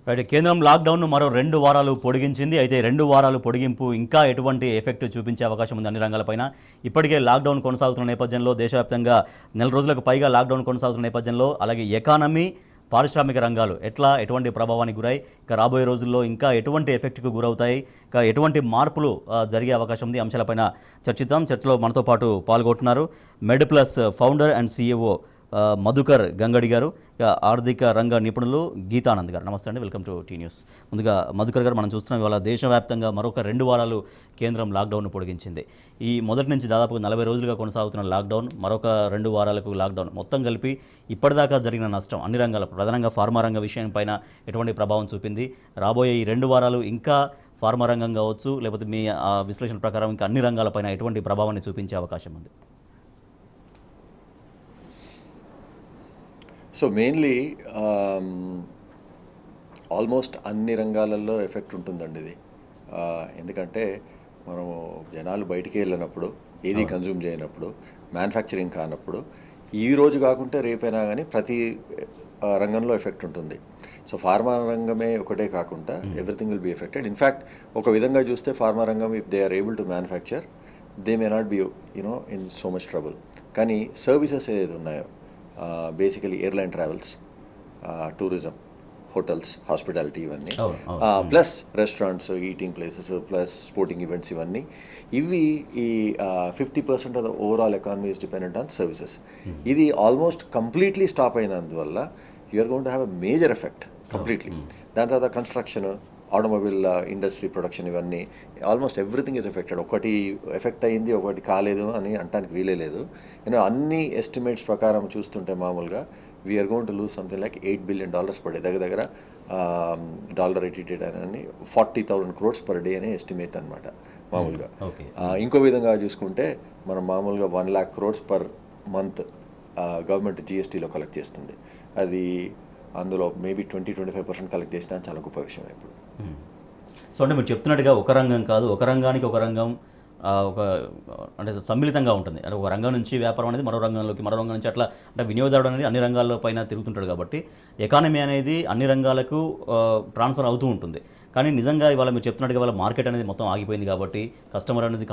Right. కేంద్రం లాక్డౌన్ను మరో 2 వారాలు పొడిగించింది. అయితే 2 వారాలు పొడిగింపు ఇంకా ఎటువంటి ఎఫెక్ట్ చూపించే అవకాశం ఉంది అన్ని రంగాలపైన. ఇప్పటికే లాక్డౌన్ కొనసాగుతున్న నేపథ్యంలో దేశవ్యాప్తంగా నెల రోజులకు పైగా లాక్డౌన్ కొనసాగుతున్న నేపథ్యంలో అలాగే ఎకానమీ, పారిశ్రామిక రంగాలు ఎటువంటి ప్రభావానికి గురై ఇక రాబోయే రోజుల్లో ఇంకా ఎటువంటి ఎఫెక్ట్కు గురవుతాయి, ఇక ఎటువంటి మార్పులు జరిగే అవకాశం ఉంది అంశాలపైన చర్చిద్దాం. చర్చలో మనతో పాటు పాల్గొంటున్నారు Med plus founder and CEO Madhukar Gangadi garu, ఆర్థిక రంగ నిపుణులు గీతానంద్ గారు. నమస్తే అండి, వెల్కమ్ టు టీ న్యూస్. ముందుగా మధుకర్ గారు, మనం చూస్తున్నాం ఇవాళ దేశవ్యాప్తంగా మరొక 2 వారాలు కేంద్రం లాక్డౌన్ను పొడిగించింది. ఈ మొదటి నుంచి దాదాపు 40 రోజులుగా కొనసాగుతున్న లాక్డౌన్, మరొక 2 వారాలకు లాక్డౌన్, మొత్తం కలిపి ఇప్పటిదాకా జరిగిన నష్టం అన్ని రంగాల, ప్రధానంగా ఫార్మా రంగ విషయం పైన ఎటువంటి ప్రభావం చూపింది, రాబోయే ఈ 2 వారాలు ఇంకా ఫార్మా రంగం కావచ్చు లేకపోతే మీ విశ్లేషణ ప్రకారం ఇంకా అన్ని రంగాలపైన ఎటువంటి ప్రభావాన్ని చూపించే అవకాశం ఉంది? సో మెయిన్లీ ఆల్మోస్ట్ అన్ని రంగాలలో ఎఫెక్ట్ ఉంటుందండి ఇది. ఎందుకంటే మనము జనాలు బయటికి వెళ్ళినప్పుడు, ఏది కన్జ్యూమ్ చేయనప్పుడు, మ్యానుఫ్యాక్చరింగ్ కానప్పుడు, ఈ రోజు కాకుంటే రేపైనా కానీ ప్రతి రంగంలో ఎఫెక్ట్ ఉంటుంది. సో ఫార్మా రంగమే ఒకటే కాకుండా everything will be affected. In fact ఒక విధంగా చూస్తే ఫార్మా రంగం, if they are able to manufacture, they may not be in so much trouble. కానీ సర్వీసెస్ ఏదైతే ఉన్నాయో, basically airline travels, tourism, hotels, hospitality, ఇవన్నీ plus restaurants, eating places, plus sporting events, ఇవన్నీ ఇవి ఈ 50% of the overall economy is dependent on services. ఇది almost completely stop అయినందువల్ల you're going to have a major effect completely. దాని తర్వాత construction, automobile industry, production, ఇవన్నీ almost everything is affected. ఒకటి effect అయ్యింది, ఒకటి కాలేదు అని అనడానికి వీలే లేదు. అన్ని ఎస్టిమేట్స్ ప్రకారం చూస్తుంటే మామూలుగా we're going to lose something like $8 billion per day, దగ్గర డాలర్ రేటెడ్ అని 40,000 crores పర్ డే అనే ఎస్టిమేట్ అనమాట మామూలుగా. ఇంకో విధంగా చూసుకుంటే మనం మామూలుగా 1 lakh crores per month government జిఎస్టీలో కలెక్ట్ చేస్తుంది. అది అందులో మేబీ 20-25% కలెక్ట్ చేసినా చాలా గొప్ప విషయం ఇప్పుడు. సో అంటే మీరు చెప్తున్నట్టుగా ఒక రంగం కాదు, ఒక రంగానికి ఒక రంగం ఒక అంటే సమ్మిళితంగా ఉంటుంది. అంటే ఒక రంగం నుంచి వ్యాపారం అనేది మరో రంగంలోకి, మరో రంగం నుంచి అట్లా, అంటే వినియోగదారుడు అనేది అన్ని రంగాల పైన తిరుగుతుంటాడు కాబట్టి ఎకానమీ అనేది అన్ని రంగాలకు ట్రాన్స్ఫర్ అవుతూ ఉంటుంది. కానీ నిజంగా ఇవాళ మీరు చెప్తున్నట్టుగా వాళ్ళ మార్కెట్ అనేది మొత్తం ఆగిపోయింది కాబట్టి, కస్టమర్ అనేది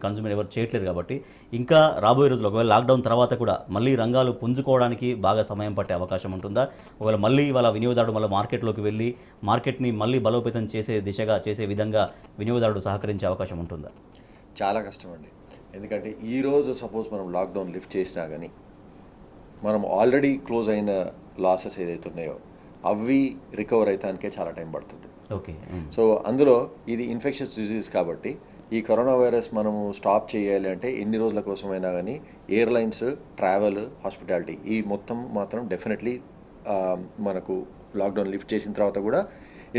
కన్జ్యూమర్ ఎవరు చేయట్లేదు కాబట్టి, ఇంకా రాబోయే రోజుల్లో ఒకవేళ లాక్డౌన్ తర్వాత కూడా మళ్ళీ రంగాలు పుంజుకోవడానికి బాగా సమయం పట్టే అవకాశం ఉంటుందా? ఒకవేళ మళ్ళీ వాళ్ళ వినియోగదారుడు మళ్ళీ మార్కెట్లోకి వెళ్ళి మార్కెట్ని మళ్ళీ బలోపేతం చేసే విధంగా వినియోగదారుడు సహకరించే అవకాశం ఉంటుందా? చాలా కష్టం అండి. ఎందుకంటే ఈరోజు సపోజ్ మనం లాక్డౌన్ లిఫ్ట్ చేసినా కానీ మనం ఆల్రెడీ క్లోజ్ అయిన లాసెస్ ఏదైతే ఉన్నాయో అవి రికవర్ అవుతానికే చాలా టైం పడుతుంది. ఓకే. సో అందులో ఇది ఇన్ఫెక్షన్స్ డిజీజ్ కాబట్టి ఈ కరోనా వైరస్ మనము స్టాప్ చేయాలి అంటే ఎన్ని రోజుల కోసమైనా కానీ ఎయిర్లైన్స్, ట్రావెల్, హాస్పిటాలిటీ, ఈ మొత్తం మాత్రం డెఫినెట్లీ మనకు లాక్డౌన్ లిఫ్ట్ చేసిన తర్వాత కూడా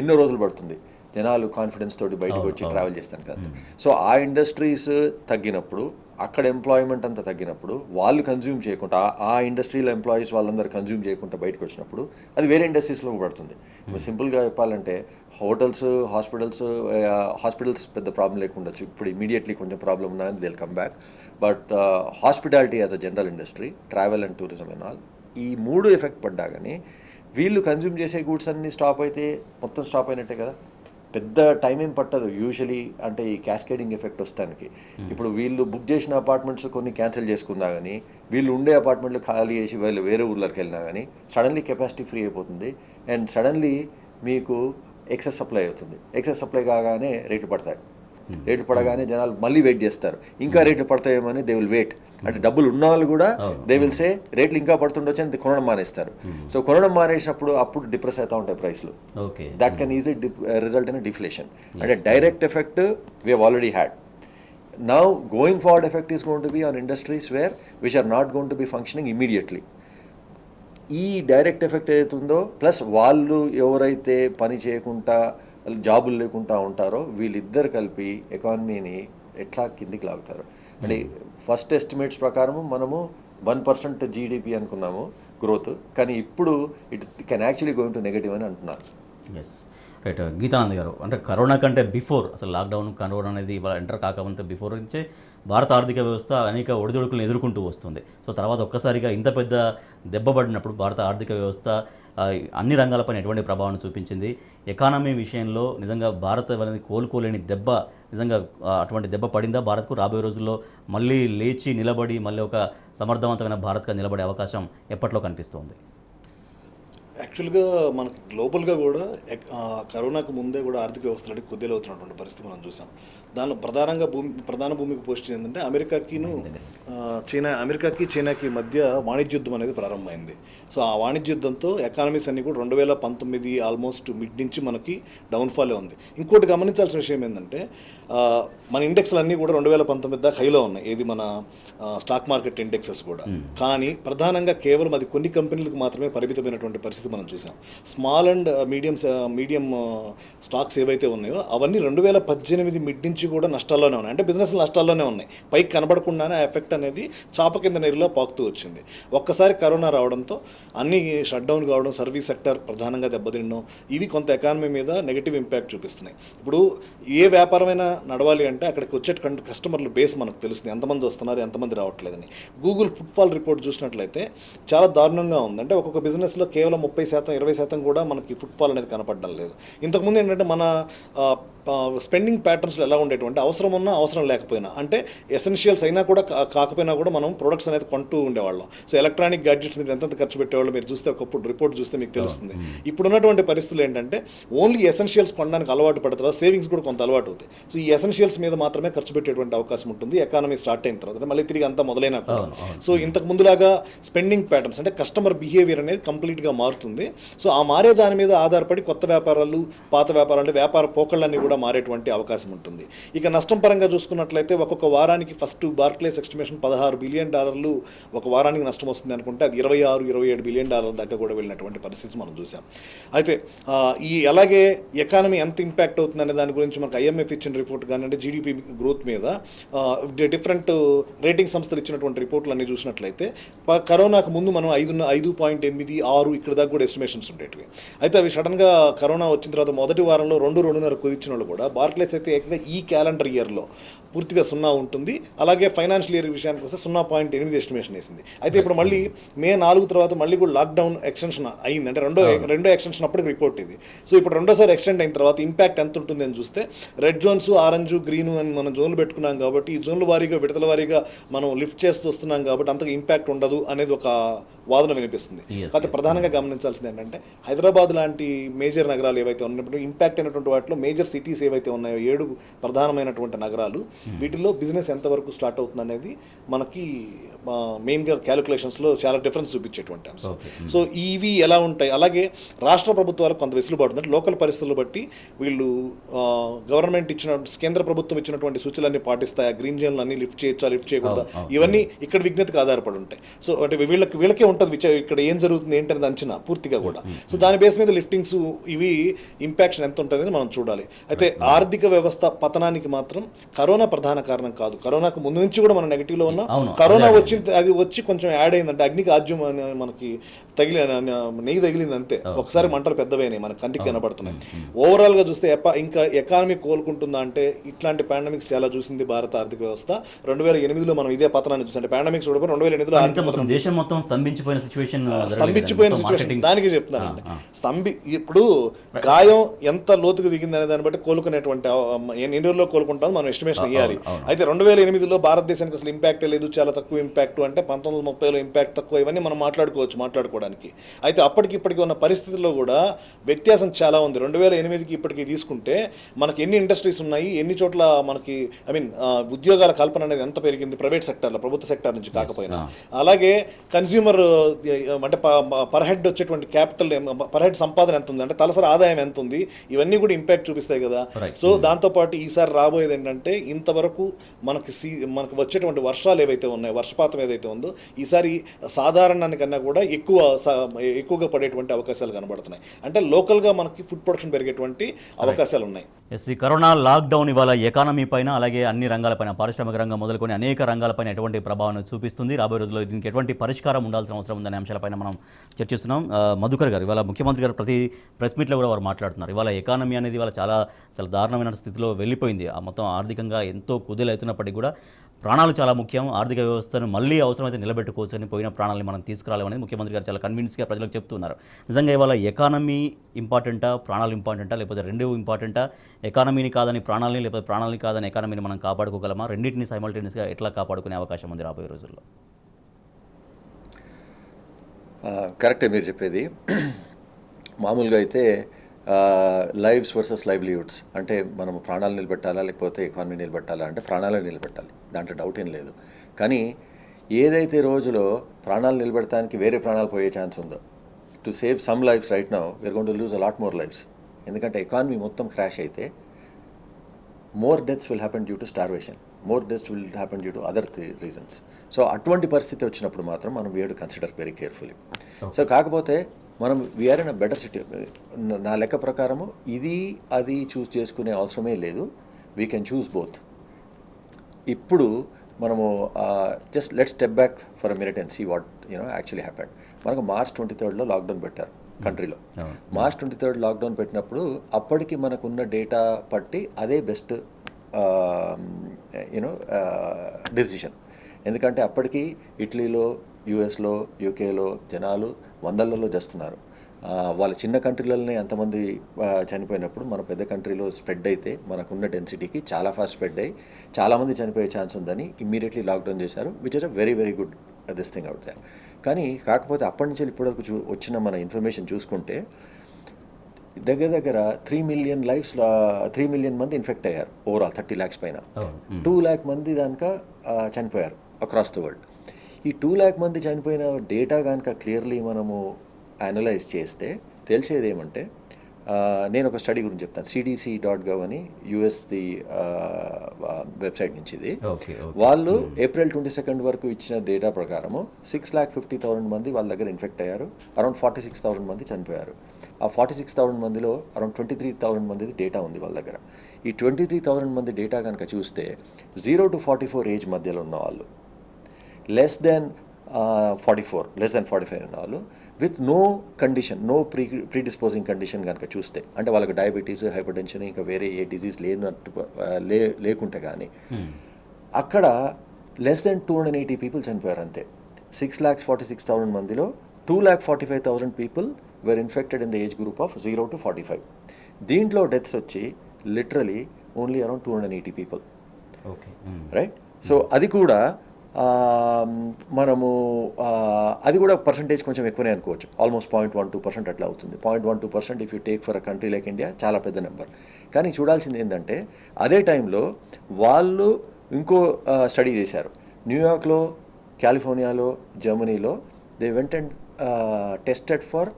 ఎన్నో రోజులు పడుతుంది. జనాలు కాన్ఫిడెన్స్ తోటి బయటకు వచ్చి ట్రావెల్ చేస్తాను కదా. సో ఆ ఇండస్ట్రీస్ తగ్గినప్పుడు, అక్కడ ఎంప్లాయ్మెంట్ అంతా తగ్గినప్పుడు, వాళ్ళు కన్జ్యూమ్ చేయకుండా, ఆ ఇండస్ట్రీలో ఎంప్లాయీస్ వాళ్ళందరూ కన్జ్యూమ్ చేయకుండా బయటకు వచ్చినప్పుడు అది వేరే ఇండస్ట్రీస్లో పడుతుంది. సింపుల్గా చెప్పాలంటే హోటల్స్, హాస్పిటల్స్ పెద్ద ప్రాబ్లం లేకుండొచ్చు, ఇప్పుడు ఇమీడియట్లీ కొంచెం ప్రాబ్లం ఉన్నా they will come back. But hospitality as a general industry, travel and tourism and all, ఈ 3 ఎఫెక్ట్ పడ్డా కానీ వీళ్ళు కన్జ్యూమ్ చేసే గూడ్స్ అన్నీ స్టాప్ అయితే మొత్తం స్టాప్ అయినట్టే కదా. పెద్ద టైం ఏం పట్టదు యూజువలీ, అంటే ఈ క్యాస్కేడింగ్ ఎఫెక్ట్ వస్తానికి. ఇప్పుడు వీళ్ళు బుక్ చేసిన అపార్ట్మెంట్స్ కొన్ని క్యాన్సిల్ చేసుకున్నా కానీ, వీళ్ళు ఉండే అపార్ట్మెంట్లు ఖాళీ చేసి వీళ్ళు వేరే ఊర్లోకి వెళ్ళినా కానీ సడన్లీ కెపాసిటీ ఫ్రీ అయిపోతుంది అండ్ సడన్లీ మీకు ఎక్సెస్ సప్లై అవుతుంది. ఎక్సెస్ సప్లై కాగానే రేట్లు పడతాయి. రేట్లు పడగానే జనాలు మళ్ళీ వెయిట్ చేస్తారు, ఇంకా రేట్లు పడతాయేమని దే విల్ వెయిట్. అంటే డబ్బులు ఉన్న వాళ్ళు కూడా దే విల్ సే రేట్లు ఇంకా పడుతుండొచ్చు అని కొనడం మానేస్తారు. సో కొనడం మానేసినప్పుడు అప్పుడు డిప్రెస్ అవుతూ ఉంటాయి ప్రైస్లు. That can easily result in deflation. అంటే direct effect we have already had. Now going forward effect is going to be on industries where which are not going to be functioning immediately. ఈ direct effect ఏదైతుందో plus వాళ్ళు ఎవరైతే పని చేయకుండా జాబులు లేకుండా ఉంటారో వీళ్ళిద్దరు కలిపి ఎకానమీని ఎట్లా కిందికి లాగుతారు. అంటే ఫస్ట్ ఎస్టిమేట్స్ ప్రకారము మనము 1% జీడిపి అనుకున్నాము గ్రోత్, కానీ ఇప్పుడు it can actually going to negative అని అంటున్నారు. Yes, right. గీతానంద్ గారు, అంటే కరోనా కంటే బిఫోర్, అసలు లాక్డౌన్ కరోనా అనేది ఇవాళ ఎంటర్ కాకముందే బిఫోర్ నుంచే భారత ఆర్థిక వ్యవస్థ అనేక ఒడిదుడుకులను ఎదుర్కొంటూ వస్తుంది. సో తర్వాత ఒక్కసారిగా ఇంత పెద్ద దెబ్బ పడినప్పుడు భారత ఆర్థిక వ్యవస్థ అన్ని రంగాలపైన ఎటువంటి ప్రభావం చూపించింది? ఎకానమీ విషయంలో నిజంగా భారత్ అనేది కోలుకోలేని దెబ్బ, నిజంగా అటువంటి దెబ్బ పడిందా భారత్కు? రాబోయే రోజుల్లో మళ్ళీ లేచి నిలబడి మళ్ళీ ఒక సమర్థవంతమైన భారత్గా నిలబడే అవకాశం ఎప్పట్లో కనిపిస్తోంది? యాక్చువల్గా మనకి గ్లోబల్గా కూడా కరోనాకు ముందే కూడా ఆర్థిక వ్యవస్థలు కొద్దిగా అవుతున్నటువంటి పరిస్థితి మనం చూసాం. దానిలో ప్రధాన భూమికి పోస్ట్ ఏంటంటే అమెరికాకి చైనాకి మధ్య వాణిజ్య యుద్ధం అనేది ప్రారంభమైంది. సో ఆ వాణిజ్య యుద్ధంతో ఎకానమీస్ అన్ని కూడా 2019 ఆల్మోస్ట్ మిడ్ నుంచి మనకి డౌన్ఫాలే ఉంది. ఇంకోటి గమనించాల్సిన విషయం ఏంటంటే మన ఇండెక్స్లు అన్నీ కూడా 2019 దాకా హైలో ఉన్నాయి, ఏది మన స్టాక్ మార్కెట్ ఇండెక్సెస్ కూడా. కానీ ప్రధానంగా కేవలం అది కొన్ని కంపెనీలకు మాత్రమే పరిమితమైనటువంటి పరిస్థితి మనం చూసాం. స్మాల్ అండ్ మీడియం స్టాక్స్ ఏవైతే ఉన్నాయో అవన్నీ 2018 మిడ్ నుంచి కూడా నష్టాల్లోనే ఉన్నాయి, అంటే బిజినెస్ నష్టాల్లోనే ఉన్నాయి. పైకి కనబడకుండానే ఆ ఎఫెక్ట్ అనేది చాప కింద నీరులో పాకుతూ వచ్చింది. ఒక్కసారి కరోనా రావడంతో అన్ని షట్ డౌన్ కావడం, సర్వీస్ సెక్టర్ ప్రధానంగా దెబ్బతినడం, ఇవి కొంత ఎకానమీ మీద నెగిటివ్ ఇంపాక్ట్ చూపిస్తున్నాయి. ఇప్పుడు ఏ వ్యాపారమైనా నడవాలి అంటే అక్కడికి వచ్చే కస్టమర్ల బేస్ మనకు తెలుస్తుంది, ఎంతమంది వస్తున్నారు ఎంతమంది రావట్లేదని. గూగుల్ ఫుట్ఫాల్ రిపోర్ట్ చూసినట్లయితే చాలా దారుణంగా ఉంది. అంటే ఒక్కొక్క బిజినెస్లో కేవలం 30%, 20% కూడా మనకి ఫుట్ఫాల్ అనేది కనపడడం లేదు. ఇంతకుముందు ఏంటంటే మన స్పెండింగ్ ప్యాటర్న్స్లో ఎలా ఉండేటువంటి అవసరం ఉన్నా అవసరం లేకపోయినా, అంటే ఎసెన్షియల్స్ అయినా కూడా కాకపోయినా కూడా మనం ప్రొడక్ట్స్ అనేది కొంటూ ఉండేవాళ్ళం. సో ఎలక్ట్రానిక్ గ్యాడ్జెట్స్ మీద ఎంత ఖర్చు పెట్టేవాళ్ళు మీరు చూస్తే ఒకప్పుడు రిపోర్ట్ చూస్తే మీకు తెలుస్తుంది. ఇప్పుడున్నటువంటి పరిస్థితులు ఏంటంటే ఓన్లీ ఎసెన్షియల్స్ కొనడానికి అలవాటు పడతారు, సేవింగ్స్ కూడా కొంత అలవాటు అవుతాయి. సో ఈ ఎసెన్షియల్స్ మీద మాత్రమే ఖర్చు పెట్టేటువంటి అవకాశం ఉంటుంది ఎకానమీ స్టార్ట్ అయిన తర్వాత, మళ్ళీ తిరిగి అంతా మొదలైనా కూడా. సో ఇంతకు ముందులాగా స్పెండింగ్ ప్యాటర్న్స్ అంటే కస్టమర్ బిహేవియర్ అనేది కంప్లీట్గా మారుతుంది. సో ఆ మారే దాని మీద ఆధారపడి కొత్త వ్యాపారాలు, పాత వ్యాపారాలు అంటే వ్యాపార పోకళ్ళన్నీ కూడా మారేటువంటి అవకాశం ఉంటుంది. ఇక నష్టం పరంగా చూసుకున్నట్లయితే ఒక్కొక్క వారానికి ఫస్ట్ బార్క్లేస్ ఎస్టిమేషన్ $16 బిలియన్ ఒక వారానికి నష్టం వస్తుంది అనుకుంటే అది $26-27 బిలియన్ దాకా కూడా వెళ్ళినటువంటి పరిస్థితి మనం చూసాం. అయితే అలాగే ఎకానమీ ఎంత ఇంపాక్ట్ అవుతుంది అనే దాని గురించి మనకు IMF ఇచ్చిన రిపోర్ట్ కానివ్వండి, జీడిపి గ్రోత్ మీద డిఫరెంట్ రేటింగ్ సంస్థలు ఇచ్చినటువంటి రిపోర్ట్లు అన్ని చూసినట్లయితే కరోనాకు ముందు మనం 5.86 ఇక్కడ దాకా కూడా ఎస్టిమేషన్స్ ఉండేటివి. అయితే అవి సడన్గా కరోనా వచ్చిన తర్వాత మొదటి వారంలో 2-2.5 కుదిర్చిన వాళ్ళు కూడా బార్క్లేస్ అయితే ఏకంగా ఈ క్యాలెండర్ ఇయర్లో పూర్తిగా 0 ఉంటుంది. అలాగే ఫైనాన్షియల్ ఇయర్ విషయానికి వస్తే 0.8 ఎస్టిమేషన్ వేసింది. అయితే ఇప్పుడు మళ్ళీ May 4 తర్వాత మళ్ళీ కూడా లాక్డౌన్ ఎక్స్టెన్షన్ అయింది, అంటే రెండో ఎక్స్టెన్షన్ అప్పటికి రిపోర్ట్ ఇది. సో ఇప్పుడు రెండోసారి ఎక్స్టెండ్ అయిన తర్వాత ఇంపాక్ట్ ఎంత ఉంటుంది అని చూస్తే రెడ్ జోన్స్, ఆరెంజ్, గ్రీన్ అని మనం జోన్లు పెట్టుకున్నాం కాబట్టి ఈ జోన్ల వారీగా విడతల వారీగా మనం లిఫ్ట్ చేస్తూ వస్తున్నాం కాబట్టి అంతగా ఇంపాక్ట్ ఉండదు అనేది ఒక వాదన వినిపిస్తుంది. అయితే ప్రధానంగా గమనించాల్సింది ఏంటంటే హైదరాబాద్ లాంటి మేజర్ నగరాలు ఏవైతే ఉన్నప్పుడు ఇంపాక్ట్ అయినటువంటి వాటిలో మేజర్ సిటీస్ ఏవైతే ఉన్నాయో 7 ప్రధానమైనటువంటి నగరాలు, వీటిల్లో బిజినెస్ ఎంతవరకు స్టార్ట్ అవుతుంది అనేది మనకి మెయిన్గా క్యాలిక్యులేషన్స్లో చాలా డిఫరెన్స్ చూపించేటువంటి అంశం. సో ఇవి ఎలా ఉంటాయి, అలాగే రాష్ట్ర ప్రభుత్వాలకు కొంత వెసులుబాటు ఉంది. లోకల్ పరిస్థితులు బట్టి వీళ్ళు గవర్నమెంట్ కేంద్ర ప్రభుత్వం ఇచ్చినటువంటి సూచనలన్నీ పాటిస్తాయి, గ్రీన్ జోన్లు అన్ని లిఫ్ట్ చేయొచ్చా లిఫ్ట్ చేయకూడదా, ఇవన్నీ ఇక్కడ విజ్ఞతకు ఆధారపడి ఉంటాయి. సో అంటే వీళ్ళకే ఉంటుంది ఇక్కడ ఏం జరుగుతుంది ఏంటనేది అంచనా పూర్తిగా కూడా. సో దాని బేస్ మీద లిఫ్టింగ్స్ ఇవి ఇంపాక్షన్ ఎంత ఉంటుందని మనం చూడాలి. అయితే ఆర్థిక వ్యవస్థ పతనానికి మాత్రం కరోనా ప్రధాన కారణం కాదు. కరోనాకు ముందు నుంచి కూడా మనం నెగిటివ్లో ఉన్నాం. కరోనా అది వచ్చి కొంచెం యాడ్ అయిందంటే అగ్నికి ఆజ్యం మనకి నెయ్యి తగిలింది అంతే. ఒకసారి మంటలు పెద్దవైనాయి, మనకు కంటికి కనబడుతున్నాయి. ఓవరాల్గా చూస్తే ఇంకా ఎకానమీ కోలుకుంటుందా అంటే ఇట్లాంటి పాండమిక్స్ చాలా చూసింది భారత ఆర్థిక వ్యవస్థ. 2008లో మనం ఇదే పతనాన్ని చూసాం. అంటే పాండమిక్స్ చూడబోయి 2008లో దేశం మొత్తం స్తంభించిన సిచ్యువేషన్ దానికి చెప్తున్నానండి. ఇప్పుడు గాయం ఎంత లోతుకు దిగింది అనే దాన్ని బట్టి కోలుకునేటువంటి ఎన్ని రోజుల్లో కోలుకుంటామో మనం ఎస్టిమేషన్ ఇవ్వాలి. అయితే 2008లో భారతదేశానికి అసలు ఇంపాక్ట్ లేదు, చాలా తక్కువ ఇంపాక్ట్, అంటే 1930లో ఇంపాక్ట్ తక్కువ, ఇవన్నీ మనం మాట్లాడుకోవడానికి. అయితే ఇప్పటికి ఉన్న పరిస్థితుల్లో కూడా వ్యత్యాసం చాలా ఉంది. 2008కి ఇప్పటికి తీసుకుంటే మనకి ఎన్ని ఇండస్ట్రీస్ ఉన్నాయి, ఎన్ని చోట్ల మనకి ఉద్యోగాల కల్పన అనేది ఎంత పెరిగింది ప్రైవేట్ సెక్టర్లో, ప్రభుత్వ సెక్టర్ నుంచి కాకపోయినా. అలాగే కన్స్యూమర్ అంటే పర్ హెడ్ వచ్చేటువంటి క్యాపిటల్, పర్ హెడ్ సంపాదన ఎంత ఉంది, అంటే తలసరి ఆదాయం ఎంత ఉంది, ఇవన్నీ కూడా ఇంపాక్ట్ చూపిస్తాయి కదా. సో దాంతోపాటు ఈసారి రాబోయేది ఏంటంటే ఇంతవరకు మనకు వచ్చేటువంటి వర్షాలు ఏవైతే ఉన్నాయో, వర్షపాతం ఏదైతే ఉందో ఈసారి సాధారణానికన్నా కూడా ఎక్కువగా పడేటువంటి అవకాశాలు కనబడుతున్నాయి. అంటే లోకల్గా మనకి ఫుడ్ ప్రొడక్షన్ పెరిగేటువంటి అవకాశాలు ఉన్నాయి. ఎస్, ఈ కరోనా లాక్డౌన్ ఇవాళ ఎకానమీ పైన అలాగే అన్ని రంగాలపైన పారిశ్రామిక రంగం మొదలుకొని అనేక రంగాలపైన ఎటువంటి ప్రభావాన్ని చూపిస్తుంది, రాబోయే రోజుల్లో దీనికి ఎటువంటి పరిష్కారం ఉండాల్సిన అవసరం ఉందనే అంశాలపైన మనం చర్చిస్తున్నాం. మధుకర్ గారు, ఇవాళ ముఖ్యమంత్రి గారు ప్రతి ప్రెస్ మీట్లో కూడా వారు మాట్లాడుతున్నారు. ఇవాళ ఎకానమీ అనేది ఇవాళ చాలా చాలా దారుణమైన స్థితిలో వెళ్ళిపోయింది. ఆ మొత్తం ఆర్థికంగా ఎంతో కుదేలవుతున్నప్పటికీ కూడా ప్రాణాలు చాలా ముఖ్యం, ఆర్థిక వ్యవస్థను మళ్ళీ అవసరమైతే నిలబెట్టుకోవచ్చు అని, పోయిన ప్రాణాలని మనం తీసుకురాలేమనేది ముఖ్యమంత్రి గారు చాలా కన్విన్స్గా ప్రజలకు చెప్తున్నారు. నిజంగా ఇవాళ ఎకానమీ ఇంపార్టెంటా, ప్రాణాలు ఇంపార్టెంటా, లేకపోతే రెండు ఇంపార్టెంటా? ఎకానమీని కాదని ప్రాణాలని, లేకపోతే ప్రాణాలని కాదని ఎకానమీని మనం కాపాడుకోగలమా? రెండింటిని సైమల్టేనియస్గా ఎట్లా కాపాడుకునే అవకాశం ఉంది రాబోయే రోజుల్లో? కరెక్టే మీరు చెప్పేది. మామూలుగా అయితే లైవ్స్ వర్సెస్ లైవ్లీవుడ్స్ అంటే మనం ప్రాణాలు నిలబెట్టాలా లేకపోతే ఎకానమీ నిలబెట్టాలా అంటే ప్రాణాలు నిలబెట్టాలి, దాంట్లో డౌట్ ఏం లేదు. కానీ ఏదైతే రోజులో ప్రాణాలు నిలబెట్టడానికి వేరే ప్రాణాలు పోయే ఛాన్స్ ఉందో, to save some lives right now we're going to lose a lot more lives. ఎందుకంటే ఎకానమీ మొత్తం క్రాష్ అయితే more deaths will happen due to starvation, more deaths will happen due to other reasons. So అటువంటి పరిస్థితి వచ్చినప్పుడు మాత్రం మనం we have to consider very carefully. So కాకపోతే మనం we're in a better city. నా లెక్క ప్రకారము ఇది అది చూస్ చేసుకునే అవసరమే లేదు, వీ కెన్ చూస్ బోత్. ఇప్పుడు మనము just let step back for a minute and see what actually happened. మనకు March 23 లాక్డౌన్ పెట్టారు కంట్రీలో. March 23 లాక్డౌన్ పెట్టినప్పుడు అప్పటికి మనకున్న డేటా పట్టి అదే బెస్ట్ డెసిషన్. ఎందుకంటే అప్పటికి ఇటలీలో, యుఎస్లో, యూకేలో జనాలు వందలలో చేస్తున్నారు. వాళ్ళ చిన్న కంట్రీలలోనే ఎంతమంది చనిపోయినప్పుడు మన పెద్ద కంట్రీలో స్ప్రెడ్ అయితే మనకున్న డెన్సిటీకి చాలా ఫాస్ట్ స్ప్రెడ్ అయ్యి చాలామంది చనిపోయే ఛాన్స్ ఉందని ఇమ్మీడియట్లీ లాక్డౌన్ చేశారు, which is a very very good this thing out there. కానీ కాకపోతే అప్పటి నుంచి ఇప్పటివరకు వచ్చిన మన ఇన్ఫర్మేషన్ చూసుకుంటే దగ్గర దగ్గర 3 మిలియన్ మంది ఇన్ఫెక్ట్ అయ్యారు ఓవరాల్, 30 lakhs పైన. 2 lakh మంది దానిక చనిపోయారు అక్రాస్ ద వరల్డ్. ఈ 2 lakh మంది చనిపోయిన డేటా కనుక క్లియర్లీ మనము అనలైజ్ చేస్తే తెలిసేది ఏమంటే, నేను ఒక స్టడీ గురించి చెప్తాను. cdc.gov అని యుఎస్ది వెబ్సైట్ నుంచి ఇది. వాళ్ళు April 22 వరకు ఇచ్చిన డేటా ప్రకారము 6,50,000 మంది వాళ్ళ దగ్గర ఇన్ఫెక్ట్ అయ్యారు, అరౌండ్ 46,000 మంది చనిపోయారు. ఆ 46,000 మందిలో అరౌండ్ 23,000 మందిది డేటా ఉంది వాళ్ళ దగ్గర. ఈ 23,000 మంది డేటా కనుక చూస్తే 0 to 44 ఏజ్ మధ్యలో ఉన్న వాళ్ళు, లెస్ దెన్ 45 ఉన్న వాళ్ళు, with no condition, no predisposing condition కనుక చూస్తే, అంటే వాళ్ళకి డయాబెటీస్, హైపర్ టెన్షన్, ఇంకా వేరే ఏ డిజీజ్ లేకుంటే కానీ అక్కడ లెస్ దెన్ 280 పీపుల్ చనిపోయారు అంతే. 6,46,000 మందిలో 2,45,000 people were infected in the age group of 0 to 45. దీంట్లో డెత్స్ వచ్చి literally only around 280 people. Right. So అది కూడా మనము అది కూడా పర్సంటేజ్ కొంచెం ఎక్కువనే అనుకోవచ్చు, ఆల్మోస్ట్ 0.12% అట్లా అవుతుంది. 0.12% if you take for a country like India చాలా పెద్ద నెంబర్. కానీ చూడాల్సింది ఏంటంటే అదే టైంలో వాళ్ళు ఇంకో స్టడీ చేశారు. న్యూయార్క్లో, కాలిఫోర్నియాలో, జర్మనీలో they went and tested for